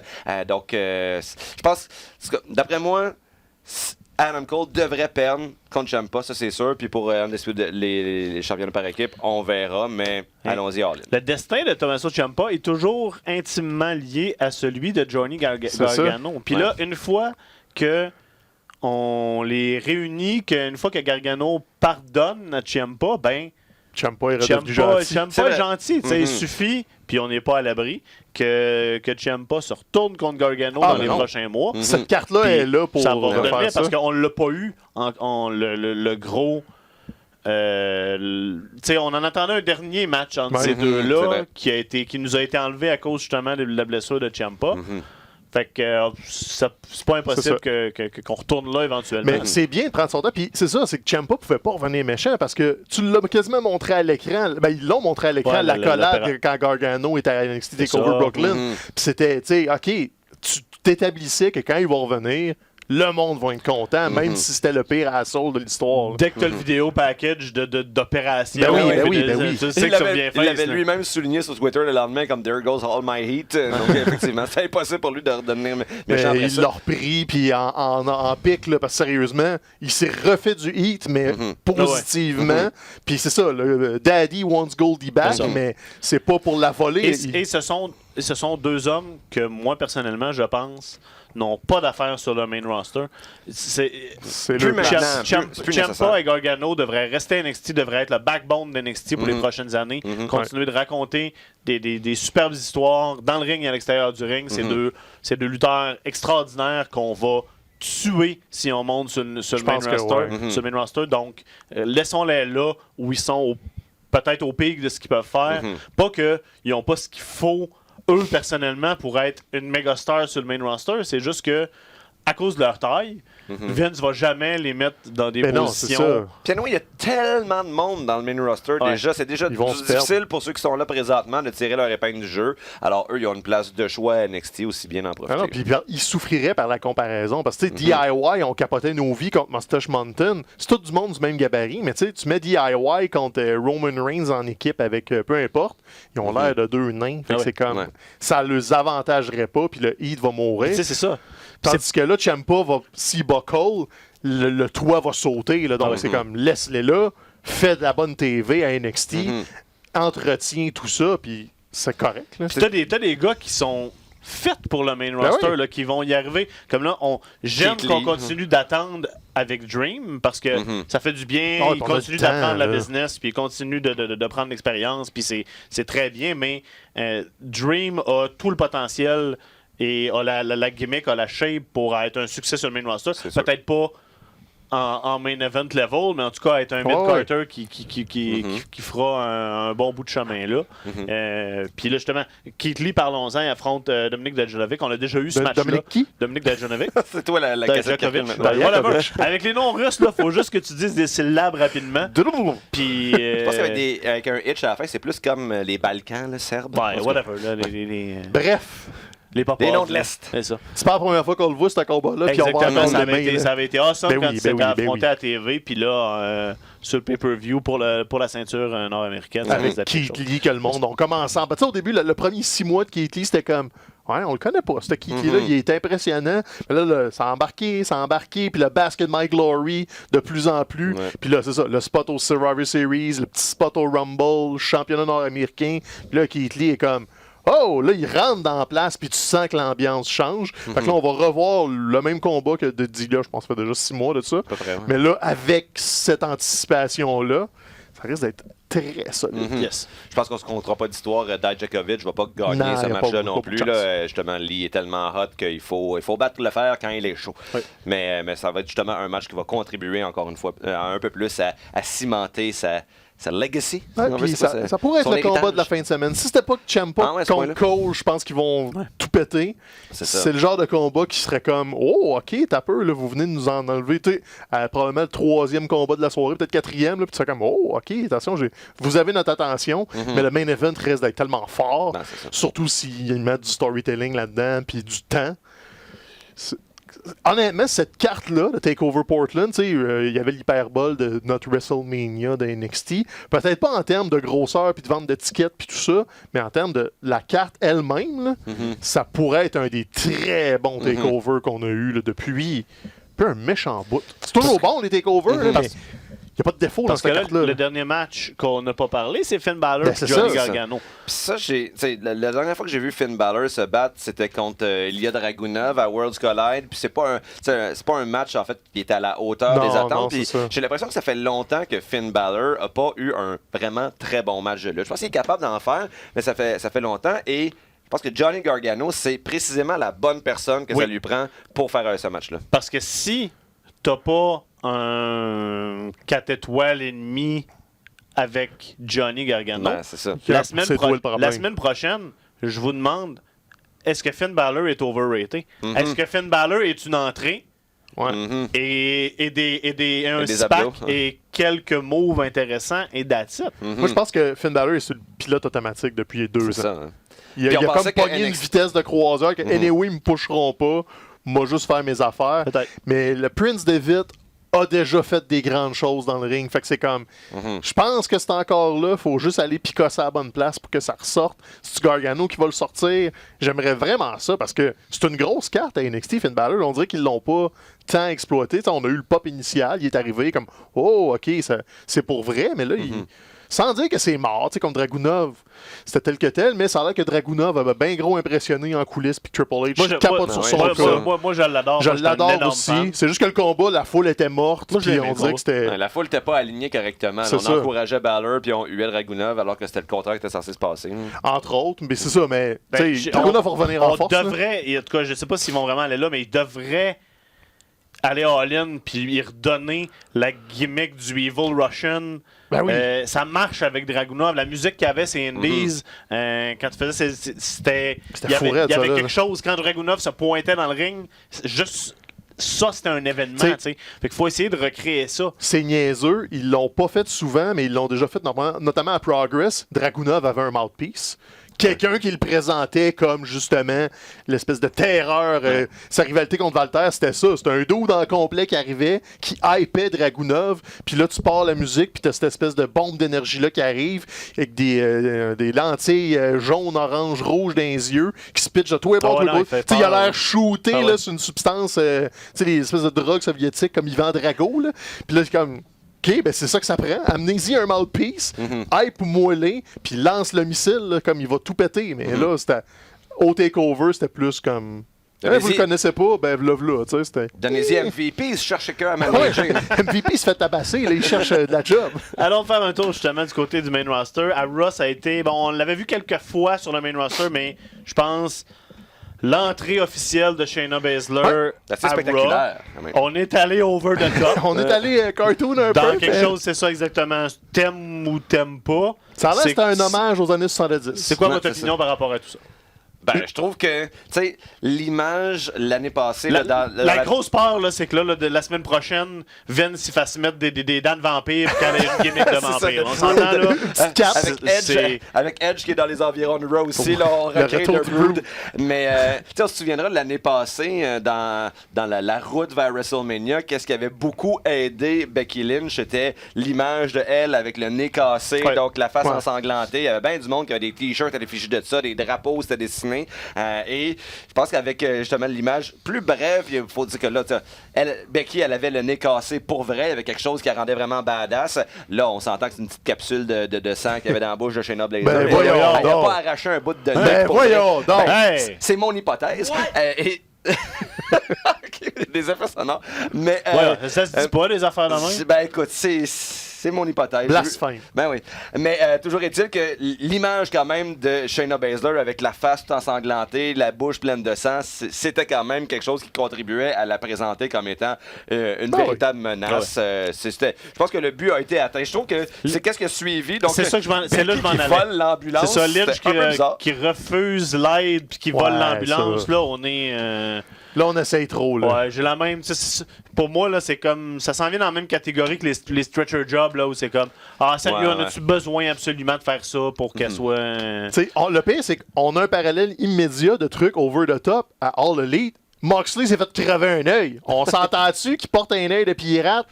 Donc, je pense, d'après moi, Adam Cole devrait perdre contre Ciampa, ça c'est sûr. Puis pour les championnats par équipe, on verra, mais allons-y all in. Le destin de Tommaso Ciampa est toujours intimement lié à celui de Johnny Gargano. Puis là, une fois que on les réunit, qu'une fois que Gargano pardonne à Ciampa, ben Ciampa est redevenu gentil. Ciampa est gentil. Il suffit, puis on n'est pas à l'abri, que Ciampa se retourne contre Gargano dans les prochains mois. Cette carte-là est là pour ça va revenir faire ça. parce qu'on ne l'a pas eu, le gros... on en attendait un dernier match entre ces deux-là qui nous a été enlevé à cause justement de la blessure de Ciampa. Fait que c'est pas impossible qu'on retourne là éventuellement. Mais c'est bien de prendre son temps. Puis c'est ça, c'est que Ciampa pouvait pas revenir méchant parce que tu l'as quasiment montré à l'écran. Ben, ils l'ont montré à l'écran, la collade quand Gargano était à NXT TakeOver Brooklyn. Puis c'était, tu sais, OK, tu t'établissais que quand il va revenir, le monde va être content, même si c'était le pire assault de l'histoire. Dès que tu as le vidéo package d'opération, ben oui. Tu sais que ça vient faire. Il avait lui-même souligné sur Twitter le lendemain comme There goes all my heat. Donc effectivement, c'est impossible pour lui de redevenir méchant après ça. Il l'a repris, puis en pic, là, parce que sérieusement, il s'est refait du heat, mais positivement. Puis c'est ça, le Daddy wants Goldie back, mais c'est pas pour la voler. Et ce sont deux hommes que moi, personnellement, je pense, n'ont pas d'affaires sur le main roster. Ciampa et Gargano devraient rester à NXT, devraient être le backbone de NXT pour les prochaines années, continuer de raconter des superbes histoires dans le ring et à l'extérieur du ring. C'est deux lutteurs extraordinaires qu'on va tuer si on monte sur le main roster. Donc, laissons-les là où ils sont peut-être au pic de ce qu'ils peuvent faire. Pas qu'ils n'ont pas ce qu'il faut eux, personnellement, pour être une méga star sur le main roster, c'est juste que, à cause de leur taille, Vince va jamais les mettre dans des positions. Puis il y a tellement de monde dans le main roster déjà. C'est déjà difficile pour ceux qui sont là présentement de tirer leur épingle du jeu. Alors, eux, ils ont une place de choix à NXT aussi bien en profiter. Puis ils souffriraient par la comparaison. Parce que DIY, on capotait nos vies contre Mustache Mountain. C'est tout du monde du même gabarit. Mais tu mets DIY contre Roman Reigns en équipe avec peu importe. Ils ont l'air de deux nains. C'est comme ça les avantagerait pas. Puis le Heat va mourir. C'est ça. Tandis que là, Ciampa va, s'il bat Cole, le toit va sauter. Là, donc, c'est comme, laisse-les là, fais de la bonne TV à NXT, entretiens tout ça, puis c'est correct. Là. Puis t'as des gars qui sont faits pour le main roster, là, qui vont y arriver. Comme là, j'aime qu'on continue d'attendre avec Dream, parce que ça fait du bien, il continue d'apprendre la business, puis il continue de prendre l'expérience, puis c'est très bien, mais Dream a tout le potentiel et a la gimmick, a la shape pour être un succès sur le main roster. Peut-être pas en main event level, mais en tout cas être un mid-carter qui fera un bon bout de chemin là. Puis là, justement, Keith Lee, parlons-en, il affronte Dominic Dajanovic. On a déjà eu ce match-là. Dominic qui? Dominic Dajanovic. C'est toi la cassette. Avec les noms russes, il faut juste que tu dises des syllabes rapidement. Puis, je pense qu'avec un hitch à la fin, c'est plus comme les Balkans, serbes. Ouais, whatever. Bref. Les noms de l'Est. C'est ça. C'est pas la première fois qu'on le voit, ce combat-là. Exactement, ça avait été awesome quand il s'était affronté à la TV. Puis là, sur le pay-per-view pour la ceinture nord-américaine. Avec Keith Lee, que le monde ont commencé. Au début, le premier 6 mois de Keith Lee, c'était comme... Ouais, on le connaît pas. Ce Keith Lee-là, il est impressionnant. Mais là, ça a embarqué. Puis le Basket My Glory, de plus en plus. Puis là, c'est ça. Le spot au Survivor Series, le petit spot au Rumble, championnat nord-américain. Puis là, Keith Lee est comme... Oh, là, il rentre dans la place, puis tu sens que l'ambiance change. Fait que là, on va revoir le même combat que de Dillia, je pense que ça fait déjà 6 mois de ça. Mais là, avec cette anticipation-là, ça risque d'être très solide. Yes. Je pense qu'on ne se comptera pas d'histoire. Dijakovic ne va pas gagner Non, ce il y a match-là pas non beaucoup plus. de Là. Justement, Lee est tellement hot qu'il faut battre le fer quand il est chaud. Oui. Mais ça va être justement un match qui va contribuer encore une fois un peu plus à cimenter sa legacy. Ouais, On veut, puis c'est pas ça pourrait être son le combat héritage. de la fin de semaine. Si c'était pas Ciampa Ah ouais, à ce contre Cole, je pense qu'ils vont tout péter. C'est ça. C'est le genre de combat qui serait comme oh, ok, t'as peur, là, vous venez de nous en enlever. Tu sais, probablement le 3e combat de la soirée, peut-être 4e, là, puis tu serais comme oh, ok, attention, vous avez notre attention, mais le main event reste d'être tellement fort, Ben, c'est ça. surtout s'ils mettent du storytelling là-dedans, puis du temps. Honnêtement, cette carte-là, de TakeOver Portland, il y avait l'hyperbole de notre WrestleMania de NXT. Peut-être pas en termes de grosseur puis de vente d'étiquettes puis tout ça, mais en termes de la carte elle-même, là, ça pourrait être un des très bons TakeOver qu'on a eu là, depuis un méchant bout. C'est toujours bon, les TakeOver, là, mais il n'y a pas de défaut dans Parce que cette là, carte-là. le dernier match qu'on n'a pas parlé, c'est Finn Balor Ben, et c'est Johnny ça. Gargano. Puis ça, la dernière fois que j'ai vu Finn Balor se battre, c'était contre Ilya Dragunov à Worlds Collide. Puis c'est pas un match en fait qui était à la hauteur Non, des non, attentes. c'est Puis ça. j'ai l'impression que ça fait longtemps que Finn Balor a pas eu un vraiment très bon match de lutte. Je pense qu'il est capable d'en faire, mais ça fait longtemps. Et je pense que Johnny Gargano, c'est précisément la bonne personne que ça lui prend pour faire ce match-là. Parce que si t'as pas un 4 étoiles et demi avec Johnny Gargano, Ben, c'est ça. C'est toi le problème. la semaine prochaine, je vous demande, est-ce que Finn Balor est overrated? Est-ce que Finn Balor est une entrée Ouais. et un des SPAC abdos, ouais. et quelques moves intéressants et that's it? Moi, je pense que Finn Balor est sur le pilote automatique depuis 2 ans. C'est ça. Hein. Il a Puis on comme pensait que pogné une NXT vitesse de croiseur que anyway, ils me pusheront pas. Moi, juste faire mes affaires. Peut-être. Mais le Prince Devitt a déjà fait des grandes choses dans le ring. Fait que c'est comme. Je pense que c'est encore là. Faut juste aller picosser à la bonne place pour que ça ressorte. C'est Gargano qui va le sortir. J'aimerais vraiment ça parce que c'est une grosse carte à NXT. Finn Balor, on dirait qu'ils l'ont pas tant exploité. T'sais, on a eu le pop initial. Il est arrivé comme oh, ok, c'est pour vrai. Mais là, sans dire que c'est mort, comme Dragunov, c'était tel que tel, mais ça a l'air que Dragunov avait bien gros impressionné en coulisses, puis Triple H capote sur son cas. Moi, je l'adore. Je Moi, suis un l'adore énorme aussi. fan. C'est juste que le combat, la foule était morte, Moi, je puis l'aimais on dirait pas. que c'était... Ouais, la foule n'était pas alignée correctement. C'est On ça. encourageait Balor puis on huait Dragunov alors que c'était le contraire qui était censé se passer. Entre autres, mais c'est ça, mais Ben, tu sais, Dragunov va revenir en force. là. devrait, et en tout cas, je sais pas s'ils vont vraiment aller là, mais ils devraient aller all-in puis y redonner la gimmick du Evil Russian. Ben oui. Ça marche avec Dragunov. La musique qu'il y avait, c'est Indies. Quand tu faisais, c'était. Il y avait, fou raide, il y avait ça, là. quelque chose. Quand Dragunov se pointait dans le ring, juste ça, c'était un événement. T'sais, T'sais. Fait qu'il faut essayer de recréer ça. C'est niaiseux, ils l'ont pas fait souvent, mais ils l'ont déjà fait notamment à Progress. Dragunov avait un mouthpiece. Quelqu'un qui le présentait comme justement l'espèce de terreur. Sa rivalité contre Walter, c'était ça. C'était un dude en complet qui arrivait, qui hypait Dragunov. Puis là, tu pars la musique, puis t'as cette espèce de bombe d'énergie-là qui arrive, avec des lentilles jaunes, orange, rouges dans les yeux, qui se pitchent de tout et Oh, bon. non, il fait Il a peur, l'air shooté Ah là, ouais. sur une substance, tu sais, les espèces de drogues soviétiques comme Ivan Drago. Là. Puis là, c'est comme. OK, ben c'est ça que ça prend. Amenez-y un mouthpiece, hype ou moellé, puis lance le missile là, comme il va tout péter. Mais là, c'était au takeover, c'était plus comme. Vous le connaissez pas, ben v'là, tu sais, c'était. Donnez-y MVP, il se cherchait que à Ouais, manager. MVP se fait tabasser, là, il cherche de la job. Allons faire un tour justement du côté du main roster. À Raw, ça a été. Bon, on l'avait vu quelques fois sur le main roster, mais je pense. L'entrée officielle de Shayna Baszler Assez à spectaculaire. Raw, on est allé over the top. On est allé cartoon un Dans peu. quelque mais chose, c'est ça exactement. T'aimes ou t'aimes pas. Ça a l'air que C'est- c'était un hommage aux années 70. C'est quoi Ouais, votre c'est opinion par rapport à tout ça? Ben, je trouve que, tu sais, l'image l'année passée, La, là, dans la grosse peur, là, c'est que là, de la semaine prochaine, Vince il fasse mettre des dents de vampire quand il y a une gimmick de C'est ça, vampire. On s'entend là? Petite cape. Avec Edge qui est dans les environs de Raw aussi, là, on Le recrée retour le du Brood. Mais tu sais, on se souviendra de l'année passée, dans la route vers WrestleMania, qu'est-ce qui avait beaucoup aidé Becky Lynch, c'était l'image de elle avec le nez cassé, Ouais. donc la face Ouais. ensanglantée. Il y avait bien du monde qui avait des t-shirts à l'effigie de ça, des drapeaux, c'était dessiné. Et je pense qu'avec justement l'image plus brève, il faut dire que là, Becky, elle avait le nez cassé pour vrai, il y avait quelque chose qui la rendait vraiment badass. Là, on s'entend que c'est une petite capsule de sang qu'il y avait dans la bouche de Shayna Baszler. Ben, Elle voyons n'a donc. pas arraché un bout de nez. Ben pour vrai. voyons donc. Hey! C'est mon hypothèse. Ok, des effets sonores. Mais, Ouais, ça se dit pas, les affaires de même. ben écoute, C'est mon hypothèse. Blasphème. Ben oui. Mais toujours est-il que l'image quand même de Shayna Baszler avec la face tout ensanglantée, la bouche pleine de sang, c'était quand même quelque chose qui contribuait à la présenter comme étant une véritable menace. Je pense que le but a été atteint. Je trouve que c'est qu'est-ce qui a suivi. Donc, c'est ça que c'est là que je m'en allais. Vole l'ambulance. C'est ça, Lidge qui refuse l'aide puis qui vole l'ambulance. Ça. Là, on est... Là, on essaye trop. Là. Ouais, j'ai la même. Pour moi, là, c'est comme. Ça s'en vient dans la même catégorie que les stretcher jobs, là, où c'est comme. Ah, salut, on a-tu besoin absolument de faire ça pour qu'elle soit. Le pire, c'est qu'on a un parallèle immédiat de trucs over the top à All Elite. Moxley s'est fait crever un œil. On s'entend-tu qu'il porte un œil de pirate?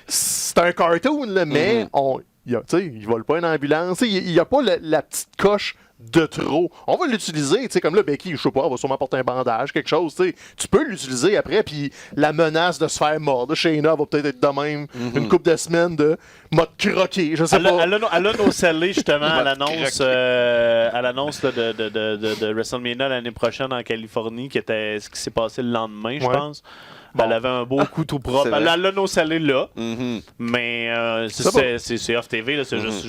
C'est un cartoon, là, mais il vole pas une ambulance. Il n'y a pas la petite coche de trop. On va l'utiliser, tu sais, comme là, Becky, je sais pas, elle va sûrement porter un bandage, quelque chose, tu sais. Tu peux l'utiliser après, puis la menace de se faire mordre. Shayna va peut-être être de même une couple de semaines de mode croqué, je sais pas. Elle a no-sellé, justement, à l'annonce de WrestleMania l'année prochaine en Californie, qui était ce qui s'est passé le lendemain, je pense. Bon. Elle avait un beau coup tout propre. Elle a no-sellé là, mais c'est off-TV, là, c'est juste,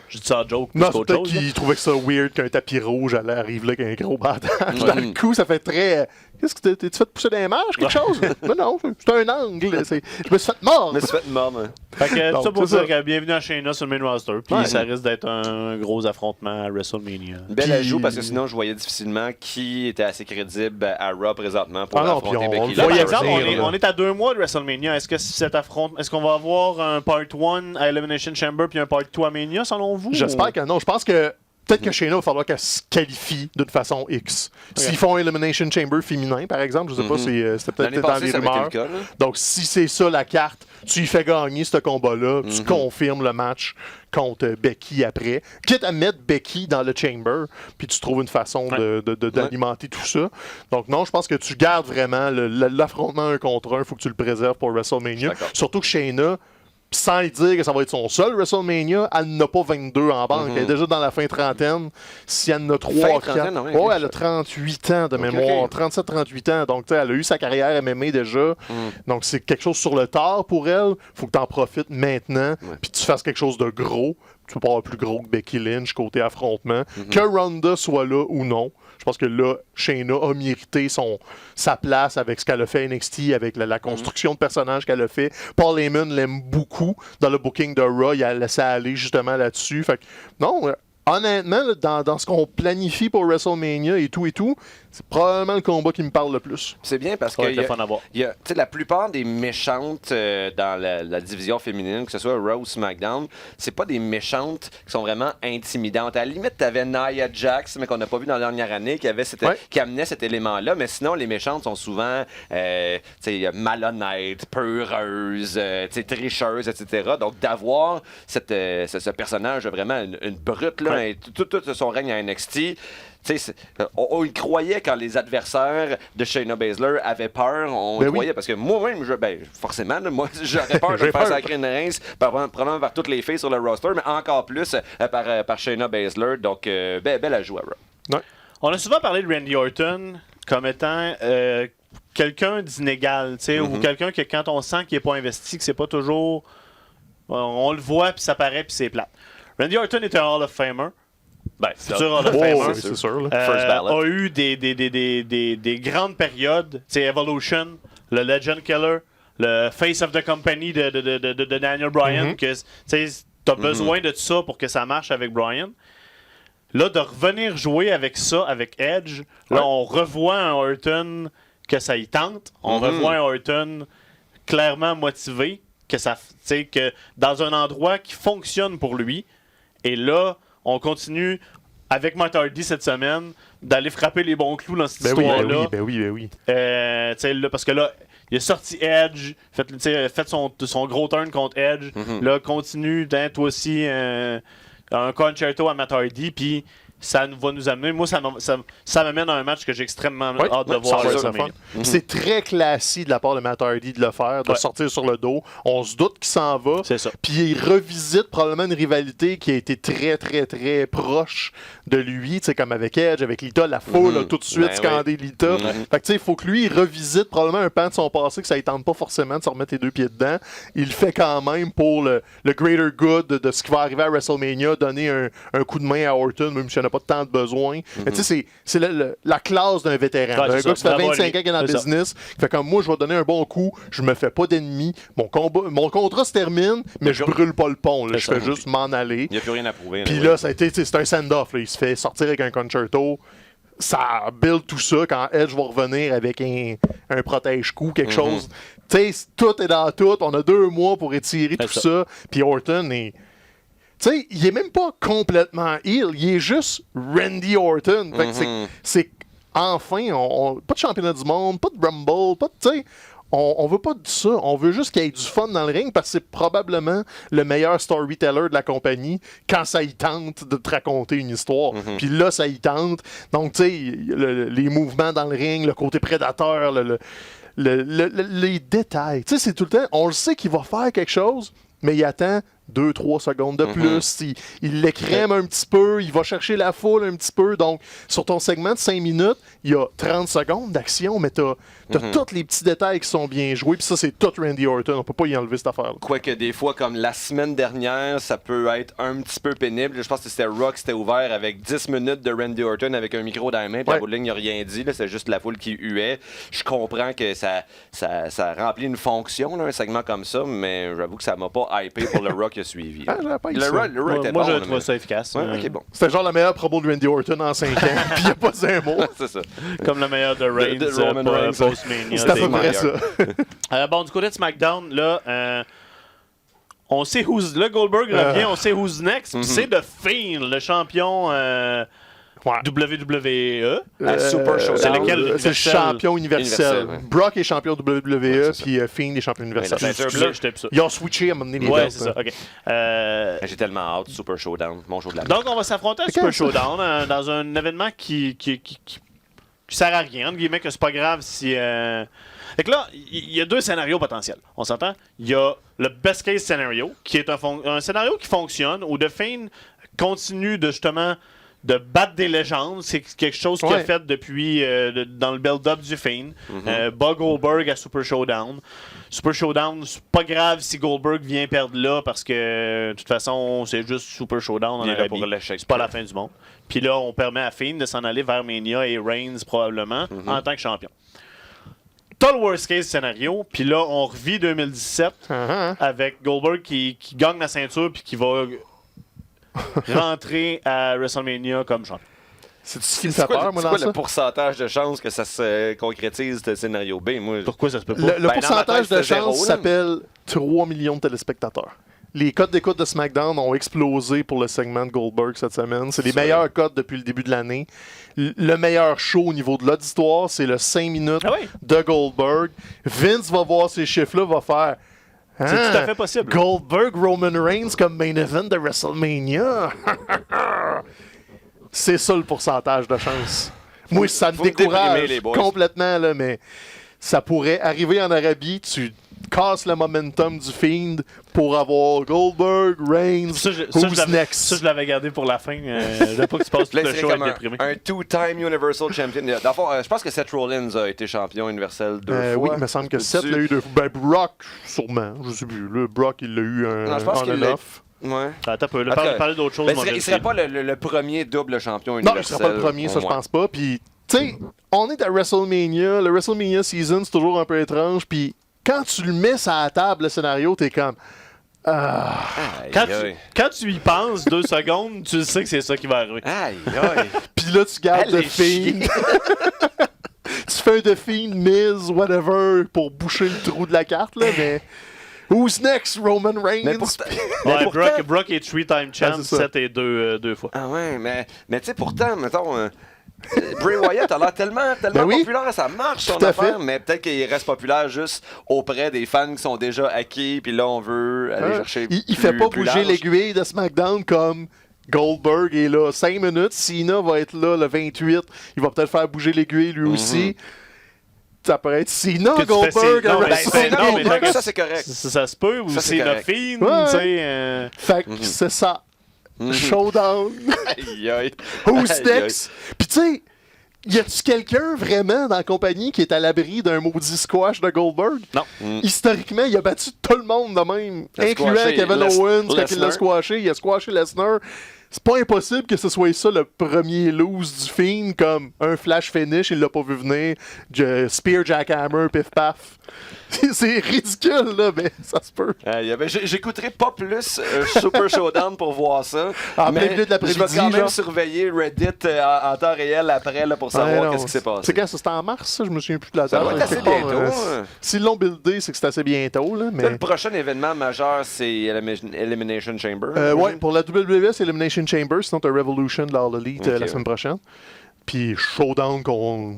je dis ça en joke. Non, c'est peut-être qu'il trouvait que ça weird qu'un tapis rouge allait arriver là avec un gros bandage. Dans le coup, ça fait très... Qu'est-ce que t'es-tu fait pousser des marches, quelque chose? Non, c'est un angle. Je me suis fait mordre. Fait que tout ça pour dire que bienvenue à Shayna sur le main roster. Puis ça risque d'être un gros affrontement à WrestleMania. Bel ajout, parce que sinon, je voyais difficilement qui était assez crédible à Raw présentement pour affronter Becky. Par exemple, on est à 2 mois de WrestleMania. Est-ce que cet affrontement, est-ce qu'on va avoir un Part 1 à Elimination Chamber puis un Part 2 à Mania, selon vous? J'espère que non. Je pense que peut-être que Shayna va falloir qu'elle se qualifie d'une façon X. S'ils font Elimination Chamber féminin, par exemple, je sais pas, c'était peut-être dans les rumeurs. Donc, si c'est ça la carte, tu y fais gagner ce combat-là, tu confirmes le match contre Becky après. Quitte à mettre Becky dans le Chamber, puis tu trouves une façon d'alimenter tout ça. Donc non, je pense que tu gardes vraiment l'affrontement 1 contre 1, il faut que tu le préserves pour WrestleMania. Surtout que Shayna, sans lui dire que ça va être son seul WrestleMania, elle n'a pas 22 en banque. Elle est déjà dans la fin trentaine. Si elle en a 3 4... elle a 38 ans de mémoire. 37-38 ans. Donc, elle a eu sa carrière MMA déjà. Donc, c'est quelque chose sur le tard pour elle. Il faut que tu en profites maintenant. Puis tu fasses quelque chose de gros. Tu peux pas avoir plus gros que Becky Lynch côté affrontement. Que Ronda soit là ou non. Je pense que là, Shayna a mérité sa place avec ce qu'elle a fait à NXT, avec la construction de personnage qu'elle a fait. Paul Heyman l'aime beaucoup dans le booking de Raw. Il a laissé aller justement là-dessus. Fait que, non, honnêtement, dans ce qu'on planifie pour WrestleMania et tout, c'est probablement le combat qui me parle le plus. C'est bien parce que la plupart des méchantes dans la division féminine, que ce soit Raw ou SmackDown, c'est pas des méchantes qui sont vraiment intimidantes. À la limite, t'avais Nia Jax, mais qu'on n'a pas vu dans la dernière année, qui amenait cet élément-là. Mais sinon, les méchantes sont souvent malhonnêtes, peureuses, tricheuses, etc. Donc, d'avoir ce personnage vraiment une brute, là, tout son règne à NXT, on y croyait quand les adversaires de Shayna Baszler avaient peur. On y croyait parce que moi-même, forcément, moi, j'aurais peur de me faire sacrer une rince probablement par toutes les filles sur le roster, mais encore plus par Shayna Baszler. Donc, belle ajout à Raw. On a souvent parlé de Randy Orton comme étant quelqu'un d'inégal, ou quelqu'un que quand on sent qu'il n'est pas investi, que c'est pas toujours... On le voit, puis ça paraît, puis c'est plate. Randy Orton est un Hall of Famer. Futur Hall of Famer. C'est sûr. A eu des grandes périodes. Evolution, le Legend Killer, le Face of the Company de Daniel Bryan. Que t'as besoin de ça pour que ça marche avec Bryan. Là, de revenir jouer avec ça, avec Edge, là, on revoit un Orton que ça y tente. On revoit un Orton clairement motivé, que dans un endroit qui fonctionne pour lui. Et là, on continue avec Matt Hardy cette semaine d'aller frapper les bons clous dans cette histoire-là. Ben oui. Là, parce que là, il a sorti Edge, fait son gros turn contre Edge. Là, continue, toi aussi, un concerto à Matt Hardy. Puis ça va nous amener. Moi, ça m'amène à un match que j'ai extrêmement hâte de voir. Ça va être le fun. C'est très classique de la part de Matt Hardy de le faire, de sortir sur le dos. On se doute qu'il s'en va. C'est ça. Puis il revisite probablement une rivalité qui a été très, très, très proche de lui, tu sais, comme avec Edge, avec Lita, la foule a tout de suite scandé Lita. Fait que tu sais, il faut que lui, il revisite probablement un pan de son passé que ça ne tente pas forcément de se remettre les deux pieds dedans. Il le fait quand même pour le greater good de ce qui va arriver à WrestleMania, donner un coup de main à Orton, même s'il n'y en a pas tant de besoin. Mais tu sais, c'est la classe d'un vétéran. Un gars qui fait 25 ans qui est dans le business, qui fait comme moi, je vais donner un bon coup, je me fais pas d'ennemis, mon contrat se termine, mais je brûle pas le pont. Là, je fais juste m'en aller. Il n'y a plus rien à prouver. Puis là, ça a été, c'est un send-off. Il se fait sortir avec un concerto. Ça build tout ça quand Edge va revenir avec un protège-coup, quelque chose. Tu sais, tout est dans tout. On a 2 mois pour étirer tout ça. Puis Orton est. Tu sais, il est même pas complètement heel. Il est juste Randy Orton. Fait que c'est enfin, pas de championnat du monde, pas de Rumble, pas de. Tu sais, on veut pas de ça. On veut juste qu'il y ait du fun dans le ring parce que c'est probablement le meilleur storyteller de la compagnie quand ça y tente de te raconter une histoire. Puis là, ça y tente. Donc, tu sais, les mouvements dans le ring, le côté prédateur, les détails. Tu sais, c'est tout le temps. On le sait qu'il va faire quelque chose, mais il attend 2-3 secondes de plus. Il l'écrème un petit peu, il va chercher la foule un petit peu. Donc, sur ton segment de 5 minutes, il y a 30 secondes d'action, mais t'as tous les petits détails qui sont bien joués. Puis ça, c'est tout Randy Orton. On peut pas y enlever cette affaire-là. Quoique des fois, comme la semaine dernière, ça peut être un petit peu pénible. Je pense que c'était Rock, c'était ouvert avec 10 minutes de Randy Orton avec un micro dans la main. Puis la bout de ligne, il n'a rien dit. C'est juste la foule qui huait. Je comprends que ça remplit une fonction, là, un segment comme ça, mais j'avoue que ça m'a pas hypé pour le Rock qui a suivi. Le Rock était moi, bon. je trouve ça efficace. Bon. C'était genre la meilleure promo de Randy Orton en 5 ans. Puis il n'y a pas un mot. C'est ça. Comme le meilleur de Reigns, de Roman Reigns. Post-Mania. C'est à peu près ça. Bon, du côté de SmackDown, là, on sait le Goldberg revient, on sait who's next. C'est The Fiend, le champion WWE. Super Show. C'est lequel? C'est le champion universel. Ouais. Brock est champion WWE, puis Fiend est champion universel. Ils ont switché à un moment donné les Ouais, belts, c'est ça. OK. J'ai tellement hâte. Super Showdown. Mon show de la Donc, on va s'affronter à Super Showdown dans un événement qui sert à rien, entre guillemets, que c'est pas grave si. Fait que là, il y a 2 scénarios potentiels. On s'entend? Il y a le best case scénario, qui est un scénario qui fonctionne, où The Fiend continue de justement de battre des légendes. C'est quelque chose qu'il a fait depuis dans le build-up du Fiend. Bat Goldberg à Super Showdown. Super Showdown, c'est pas grave si Goldberg vient perdre là parce que de toute façon, c'est juste Super Showdown en Arabie. C'est pas la fin du monde. Puis là, on permet à Fiend de s'en aller vers Mania et Reigns probablement en tant que champion. T'as le worst case scénario, puis là, on revit 2017 avec Goldberg qui gagne la ceinture puis qui va rentrer à WrestleMania comme champion. C'est quoi le pourcentage de chances que ça se concrétise, ce scénario B? Moi, pourquoi ça se peut pas? Le pourcentage de chance s'appelle 3 millions de téléspectateurs. Les codes d'écoute de SmackDown ont explosé pour le segment de Goldberg cette semaine. C'est les meilleurs codes depuis le début de l'année. Le meilleur show au niveau de l'auditoire, c'est le 5 minutes de Goldberg. Vince va voir ces chiffres-là, va faire... C'est tout à fait possible. Goldberg, Roman Reigns comme main event de WrestleMania. C'est ça le pourcentage de chance. Moi, ça me décourage complètement, là, mais ça pourrait arriver en Arabie, tu casses le momentum du Fiend pour avoir Goldberg, Reigns, who's next. Ça, je l'avais gardé pour la fin. Je veux pas que tu passes tout le show avec déprimé. Un 2-time Universal Champion. Dans le fond, je pense que Seth Rollins a été champion universel 2 fois. Oui, il me semble que Seth l'a eu 2 fois. Ben, Brock, sûrement. Je sais plus. Le Brock, il l'a eu un on-and-off. Ouais. Attends un peu. Parler d'autre chose. Il serait pas le premier double champion universel. Non, il serait pas le premier, ça, je pense pas. Puis, tu sais, on est à WrestleMania. Le WrestleMania season, c'est toujours un peu étrange. Puis, quand tu le mets sur la table, le scénario, t'es comme... Quand tu y penses 2 secondes, tu sais que c'est ça qui va arriver. Puis là, tu gardes The Fiend. Tu fais un The Fiend, Miz, whatever, pour boucher le trou de la carte, là, mais... Who's next? Roman Reigns? Brock est 3-time champ, 7 et 2 fois. Ah ouais, mais tu sais, pourtant, mettons... Bray Wyatt a l'air tellement populaire, ça marche son affaire, mais peut-être qu'il reste populaire juste auprès des fans qui sont déjà acquis, puis là on veut aller chercher il fait pas bouger l'aiguille de SmackDown comme Goldberg est là 5 minutes. Cena va être là le 28. Il va peut-être faire bouger l'aiguille lui aussi. Ça pourrait être Cena, Que tu Goldberg. fais- non, mais Goldberg, ça, c'est correct. Ça se peut, ou Ça, c'est c'est correct. la fine, Ouais. tu sais. Fait que c'est ça. Showdown. Aïe, aïe. Who's Aïe, aïe. next? Puis tu sais, y a-tu quelqu'un vraiment dans la compagnie qui est à l'abri d'un maudit squash de Goldberg? Non. Historiquement, il a battu tout le monde de même, Il a incluant squashé Kevin Owens quand il l'a Lesnar. squashé. Il a squashé Lesnar. C'est pas impossible que ce soit ça le premier lose du film, comme un flash finish, il l'a pas vu venir, spear jackhammer, pif paf. C'est ridicule, là, mais ça se peut. J'écouterai pas plus Super Showdown pour voir ça. En mais plein milieu de je l'après-midi, vais quand même genre. surveiller Reddit en temps réel après là, pour Ouais, savoir non, qu'est-ce qui s'est passé. C'est quand ça? C'était en mars, ça? Je me souviens plus de la Ça date. doit être assez Quelque part, bientôt. S'ils l'ont buildé, c'est que c'est assez bientôt, là, Ça, mais... le prochain événement majeur, c'est Elimination Chamber. Ouais, pour la WWE, c'est Elimination Chamber, sinon t'as Revolution de l'All Elite la Ok. semaine prochaine. Puis Showdown qu'on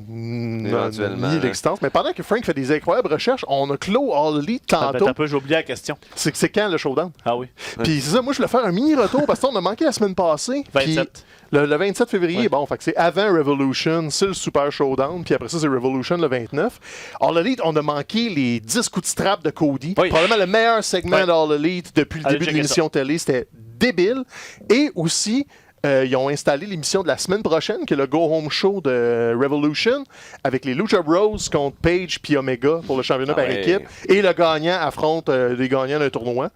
Éventuellement, a mis l'existence. Mais pendant que Frank fait des incroyables recherches, on a clos All Elite tantôt. T'as pas, j'ai oublié la question. C'est quand le Showdown? Ah oui. Puis c'est ça, moi je voulais faire un mini retour parce qu'on a manqué la semaine passée. Puis 27. Le 27 février, Ouais. bon, fait que c'est avant Revolution, c'est le Super Showdown, puis après ça, c'est Revolution le 29. All Elite, on a manqué les 10 coups de strap de Cody. Oui. Probablement le meilleur segment Ouais. d'All Elite depuis le Allez début de checker l'émission télé. C'était débile. Et aussi, ils ont installé l'émission de la semaine prochaine, qui est le Go Home Show de Revolution, avec les Lucha Bros contre Page puis Omega pour le championnat par ouais. équipe. Et le gagnant affronte les gagnants d'un tournoi.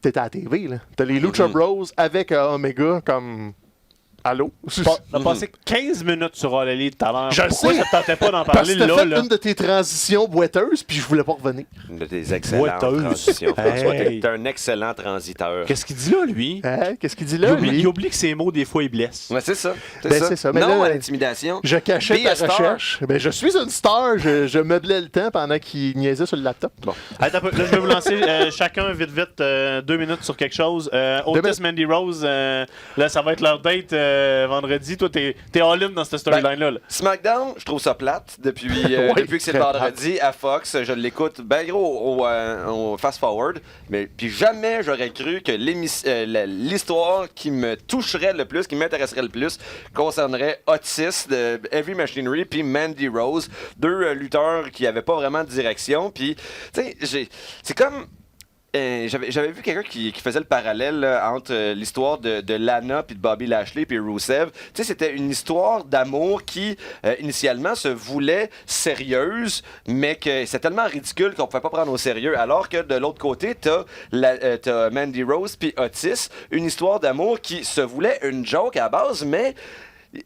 T'es à la TV, là. T'as les Lucha Bros avec Omega comme... Allô? On a passé 15 minutes sur All Elite tout à l'heure. Je Pourquoi sais. ça te tentait pas d'en Parce parler que t'as là? fait là? une de tes transitions boiteuses, puis je voulais pas revenir. De tes excellentes Boiteuse. transitions, François. Hey. T'es un excellent transiteur. Qu'est-ce qu'il dit là, lui? Hein? Qu'est-ce qu'il dit Il là, oublie, lui? il oublie que ses mots, des fois, ils blessent. Ouais, c'est ça. Ben, c'est ça. Mais Non là, à l'intimidation. Je cachais Be a ta star. recherche. Ben, je suis une star. Je meublais le temps pendant qu'il niaisait sur le laptop. Bon. Attends un peu. Là, je vais vous lancer chacun vite, 2 minutes sur quelque chose. Otis, Mandy Rose, là, ça va être leur date vendredi. Toi, t'es all-in dans cette storyline-là. là. SmackDown, je trouve ça plate depuis, Ouais, depuis que c'est très vendredi à Fox. Je l'écoute bien gros au fast-forward. Mais puis jamais j'aurais cru que l'histoire qui me toucherait le plus, qui m'intéresserait le plus, concernerait Otis de Heavy Machinery puis Mandy Rose, deux lutteurs qui n'avaient pas vraiment de direction. Puis, tu sais, c'est comme... J'avais vu quelqu'un qui faisait le parallèle là, entre l'histoire de Lana puis de Bobby Lashley puis Rusev. Tu sais, c'était une histoire d'amour qui initialement se voulait sérieuse, mais que c'est tellement ridicule qu'on pouvait pas prendre au sérieux. Alors que de l'autre côté, t'as Mandy Rose puis Otis, une histoire d'amour qui se voulait une joke à la base, mais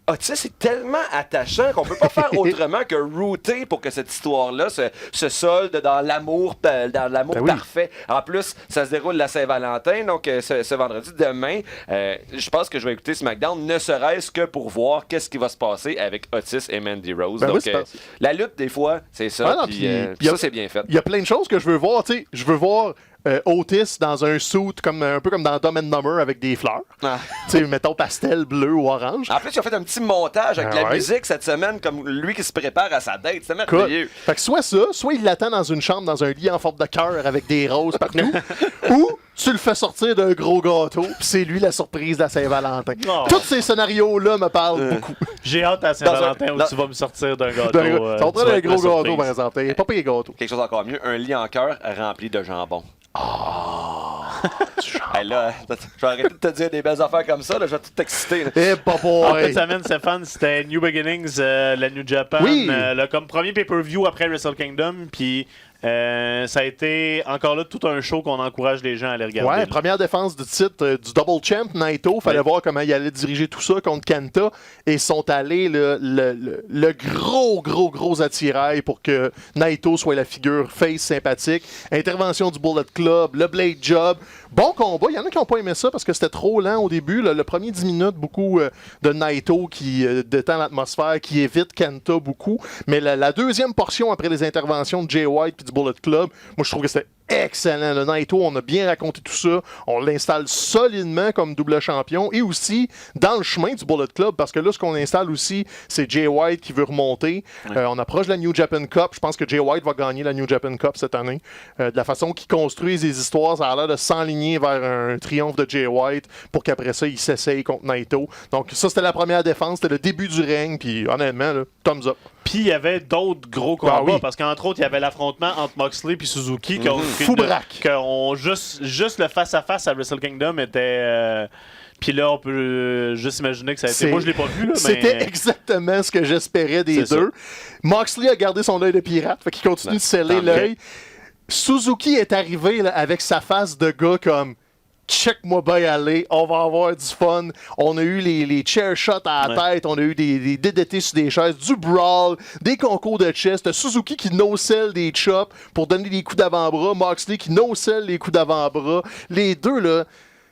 Otis est tellement attachant qu'on peut pas faire autrement que router pour que cette histoire-là se solde dans l'amour Ben oui. parfait. En plus, ça se déroule la Saint-Valentin, donc ce vendredi, demain, je pense que je vais écouter SmackDown, ne serait-ce que pour voir qu'est-ce qui va se passer avec Otis et Mandy Rose. Ben oui, Donc, c'est pas- la lutte, des fois, c'est ça, Ah non, puis, puis ça, c'est bien fait. Il y a plein de choses que je veux voir. Tu sais, je veux voir Otis dans un suit un peu comme dans Dumb and Dumber avec des fleurs. Ah. Tu sais, mettons pastel, bleu ou orange. En plus, ils ont fait un petit montage avec Ah la ouais. musique cette semaine, comme lui qui se prépare à sa date. C'est Écoute, merveilleux. fait que soit ça, soit il l'attend dans une chambre, dans un lit en forme de cœur avec des roses partout, ou tu le fais sortir d'un gros gâteau, puis c'est lui la surprise de la Saint-Valentin. Oh. Tous ces scénarios-là me parlent beaucoup. J'ai hâte à Saint-Valentin où dans- tu vas me sortir d'un gâteau. Ça va tu vas un être gros la surprise. gâteau, par exemple. Pas pire gâteau. Quelque chose encore mieux, un lit en cœur rempli de jambon. Hey, là, je vais arrêter de te dire des belles affaires comme ça, là, je vais tout t'exciter. là. Eh, En boy! cette semaine, Stéphane, c'était New Beginnings, la New Japan, Oui. comme premier pay-per-view après Wrestle Kingdom, puis ça a été encore là tout un show qu'on encourage les gens à aller regarder. Ouais, là. première défense du titre du Double Champ, Naito. Fallait Ouais. voir comment il allait diriger tout ça contre Kenta. Et ils sont allés le gros attirail pour que Naito soit la figure face sympathique. Intervention du Bullet Club, le Blade Job. Bon combat. Il y en a qui n'ont pas aimé ça parce que c'était trop lent au début. Le premier 10 minutes, beaucoup de Naito qui détend l'atmosphère, qui évite Kenta beaucoup. Mais la deuxième portion après les interventions de Jay White puis du Bullet Club, moi je trouve que c'était excellent. Le Naito, on a bien raconté tout ça. On l'installe solidement comme double champion et aussi dans le chemin du Bullet Club parce que là, ce qu'on installe aussi, c'est Jay White qui veut remonter. On approche de la New Japan Cup. Je pense que Jay White va gagner la New Japan Cup cette année. De la façon qu'ils construisent les histoires, ça a l'air de s'enligner vers un triomphe de Jay White pour qu'après ça, il s'essaye contre Naito. Donc ça, c'était la première défense. C'était le début du règne. Puis honnêtement, là, thumbs up. Puis il y avait d'autres gros combats, parce qu'entre autres, il y avait l'affrontement entre Moxley et Suzuki. Fou braque. Juste le face-à-face à Wrestle Kingdom était... Puis là, on peut juste imaginer que ça a été... Moi, je l'ai pas vu, là, mais... C'était exactement ce que j'espérais des deux. Moxley a gardé son œil de pirate, fait qu'il continue de sceller l'œil. Suzuki est arrivé là, avec sa face de gars comme... Check-moi bien aller, on va avoir du fun. On a eu les chair shots à la tête, on a eu des DDT sur des chaises, du brawl, des concours de chest. Suzuki qui no-sell des chops pour donner des coups d'avant-bras. Moxley qui no-sell les coups d'avant-bras. Les deux, là...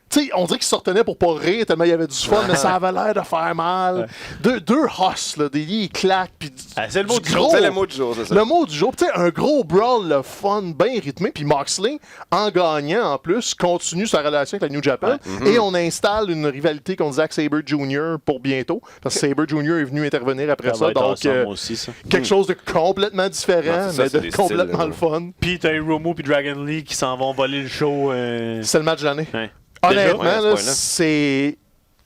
Tu sais, on dirait qu'ils se retenaient pour pas rire tellement il y avait du fun, mais ça avait l'air de faire mal. Deux hosses, là, des claques. Pis c'est le mot du jour. C'est le mot du jour, c'est ça. Le mot du jour. Tu sais, un gros brawl, le fun, bien rythmé. Puis Moxley, en gagnant en plus, continue sa relation avec la New Japan. Et on installe une rivalité contre Zack Sabre Jr. pour bientôt. Parce que Sabre Jr. est venu intervenir après ça. Donc, quelque chose de complètement différent, mais de complètement le fun. Puis t'as Hiromu puis Dragon Lee qui s'en vont voler le show. C'est le match de l'année. Honnêtement, là, c'est...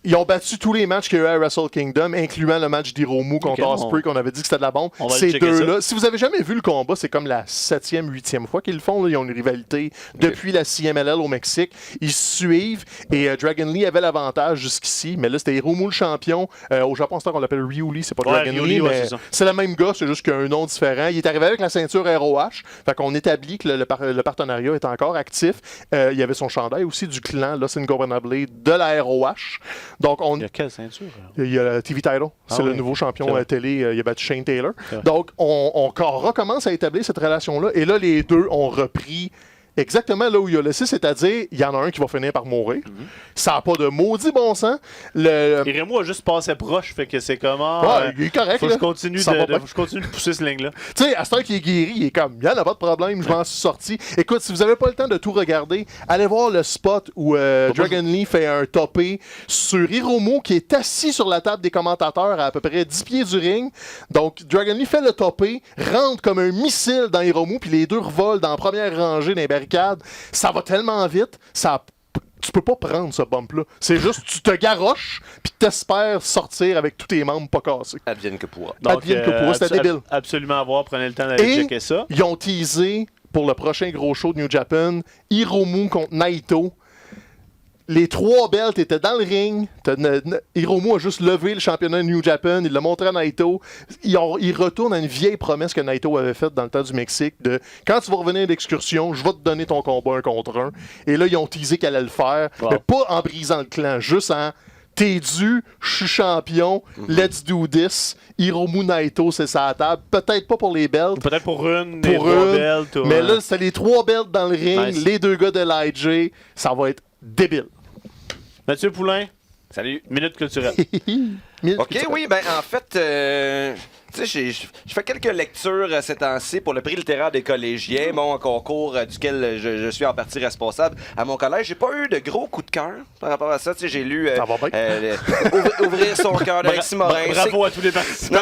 Ils ont battu tous les matchs qu'il y a eu à Wrestle Kingdom, incluant le match d'Hiromu contre Ospreay, qu'on avait dit que c'était de la bombe. Ces deux-là, si vous avez jamais vu le combat, c'est comme la 7e, 8e fois qu'ils le font. Là. Ils ont une rivalité depuis la CMLL au Mexique. Ils se suivent et Dragon Lee avait l'avantage jusqu'ici, mais là, c'était Hiromu le champion. Au Japon, on l'appelle Ryu Lee, c'est pas Dragon Lee, mais c'est le même gars, c'est juste qu'il a un nom différent. Il est arrivé avec la ceinture ROH, fait qu'on établit que le partenariat est encore actif. Il y avait son chandail aussi du clan Los Ingobernables de la ROH. Donc il y a quelle ceinture? Il y a le TV Title. C'est le nouveau champion télé. Il a battu Shane Taylor. Donc, on recommence à établir cette relation-là. Et là, les deux ont repris exactement là où il a laissé, c'est-à-dire, il y en a un qui va finir par mourir. Ça n'a pas de maudit bon sens. Hiromu a juste passé proche, fait que c'est comment... il est correct. Faut que je continue de pousser ce ligne-là. Tu sais, à ce temps qu'il est guéri, il est comme, il n'y en a pas de problème, je m'en suis sorti. Écoute, si vous n'avez pas le temps de tout regarder, allez voir le spot où Dragon Lee fait un topé sur Hiromu, qui est assis sur la table des commentateurs à peu près 10 pieds du ring. Donc, Dragon Lee fait le topé, rentre comme un missile dans Hiromu, puis les deux revolent dans la première rangée d'un barricade. Ça va tellement vite, tu peux pas prendre ce bump-là. C'est juste, tu te garoches, puis t'espères sortir avec tous tes membres pas cassés. Advienne que pourra. Advienne que pourra, c'était débile. Absolument à voir, prenez le temps d'aller checker ça. Ils ont teasé pour le prochain gros show de New Japan, Hiromu contre Naito. Les trois belts étaient dans le ring. Hiromu a juste levé le championnat de New Japan. Il l'a montré à Naito. Il retourne à une vieille promesse que Naito avait faite dans le temps du Mexique de quand tu vas revenir d'excursion, je vais te donner ton combat 1 contre 1. Et là, ils ont teasé qu'elle allait le faire. Mais pas en brisant le clan, juste en t'es dû, je suis champion, let's do this. Hiromu Naito, c'est ça à la table. Peut-être pas pour les belts. Peut-être pour une, des trois belts. Mais là, c'est les trois belts dans le ring, les deux gars de l'IJ. Ça va être débile. Mathieu Poulain. Salut. Minute culturelle. OK, oui, ben en fait, tu sais, je fais quelques lectures ces temps-ci pour le prix littéraire des collégiens, un concours duquel je suis en partie responsable. À mon collège, j'ai pas eu de gros coups de cœur par rapport à ça. Tu sais, j'ai lu Ouvrir son cœur d'Alexis Morin. Bravo à tous les participants.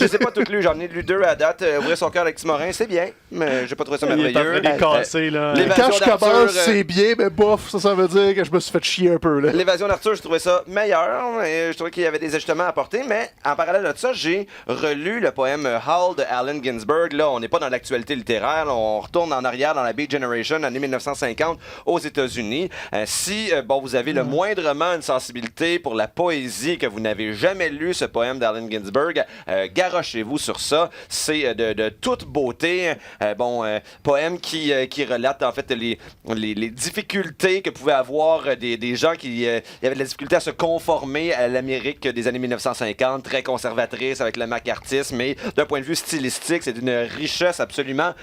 Je sais pas tout lu, j'en ai lu 2 à date. Ouvrir son cœur d'Alexis Morin, c'est bien, mais j'ai pas trouvé ça merveilleux. Quand je commence, c'est bien, mais bof, ça veut dire que je me suis fait chier un peu. L'évasion d'Arthur, je trouvais ça meilleur. Je trouvais qu'il y avait des ajustements à apporter, mais en parallèle de ça, j'ai relu le poème Howl de Allen Ginsberg. Là, on n'est pas dans l'actualité littéraire. On retourne en arrière dans la Beat Generation, année 1950, aux États-Unis. Si vous avez le moindrement une sensibilité pour la poésie et que vous n'avez jamais lu ce poème d'Allen Ginsberg, garochez-vous sur ça. C'est de toute beauté. Poème qui relate en fait les difficultés que pouvaient avoir des gens qui avaient de la difficulté à se conformer à l'Amérique des années 1950, très conservatrice, humorisme, avec le macartisme, mais d'un point de vue stylistique, c'est d'une richesse absolument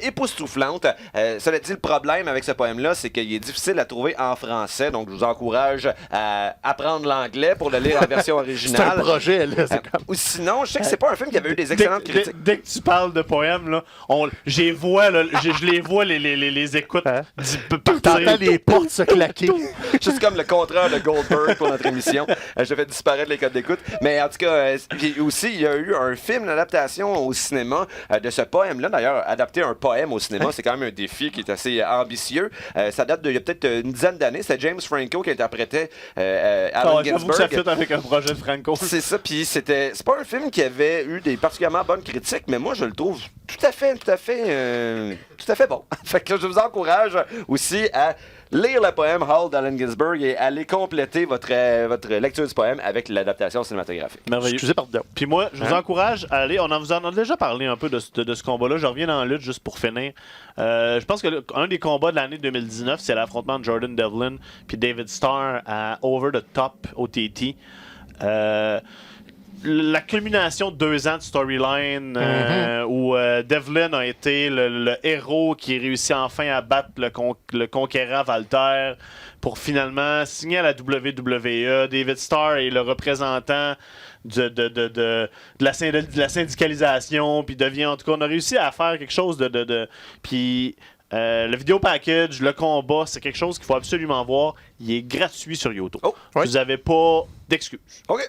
époustouflante. Cela dit, le problème avec ce poème-là, c'est qu'il est difficile à trouver en français, donc je vous encourage à apprendre l'anglais pour le lire en version originale. C'est un projet, là. Ou sinon, je sais que c'est pas un film qui avait eu des excellentes critiques. Dès que tu parles de poèmes, là, je les vois, les écoutes partir. T'entends les portes se claquer. Juste comme le contraire de Goldberg pour notre émission. Je fais disparaître les codes d'écoute. Mais en tout cas, puis aussi, il y a eu un film, une adaptation au cinéma de ce poème-là. D'ailleurs, adapter un poème au cinéma, c'est quand même un défi qui est assez ambitieux. Ça date d'il y a peut-être une dizaine d'années. C'était James Franco qui interprétait Allen Ginsberg. J'avoue que ça fit avec un projet de Franco. C'est ça, puis c'est pas un film qui avait eu des particulièrement bonnes critiques, mais moi, je le trouve tout à fait bon. Fait que je vous encourage aussi à lire le poème Hall d'Allen Ginsberg et aller compléter votre lecture du poème avec l'adaptation cinématographique. Merveilleux. Excusez, pardon. Puis moi, je vous encourage à aller. On vous en a déjà parlé un peu de ce combat-là. Je reviens dans la lutte juste pour finir. Je pense que un des combats de l'année 2019, c'est l'affrontement de Jordan Devlin puis David Starr à Over the Top OTT. La culmination de 2 ans de storyline où Devlin a été le héros qui réussit enfin à battre le conquérant Walter pour finalement signer à la WWE. David Starr est le représentant de la syndicalisation, puis devient, en tout cas, on a réussi à faire quelque chose puis le vidéo package, le combat, c'est quelque chose qu'il faut absolument voir. Il est gratuit sur YouTube. Vous n'avez pas d'excuses.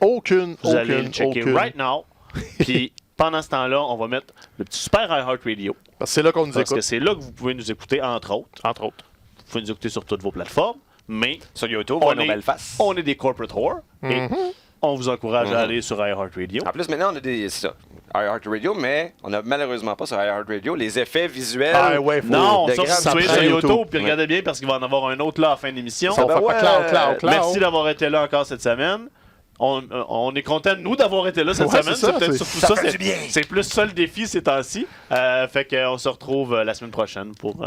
Aucune. Vous allez le checker right now. Puis pendant ce temps-là, on va mettre le petit super iHeartRadio. Parce que c'est là qu'on nous Parce écoute. que c'est là que vous pouvez nous écouter, entre autres. Vous pouvez nous écouter sur toutes vos plateformes. Mais sur YouTube, on est des corporate whores. Et on vous encourage à aller sur iHeartRadio. En plus, maintenant, on a des iHeartRadio, mais on n'a malheureusement pas sur iHeartRadio les effets visuels. Ah ouais, Non, de sauf grande- si tu es ça sur prend YouTube, puis regardez bien parce qu'il va en avoir un autre là à la fin de l'émission. Ça va faire cloud. Merci d'avoir été là encore cette semaine. On est content, nous, d'avoir été là cette Ouais, semaine. c'est ça, C'est peut-être c'est- surtout ça ça. fait du bien. C'est plus ça le défi ces temps-ci. Fait qu'on se retrouve la semaine prochaine pour...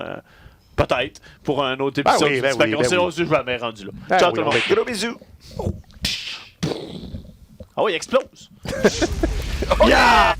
peut-être pour un autre épisode. Ben oui, On s'est jamais rendu là. Ben Ciao oui, tout le monde. Gros bisous. Ah oui, il explose. Yeah!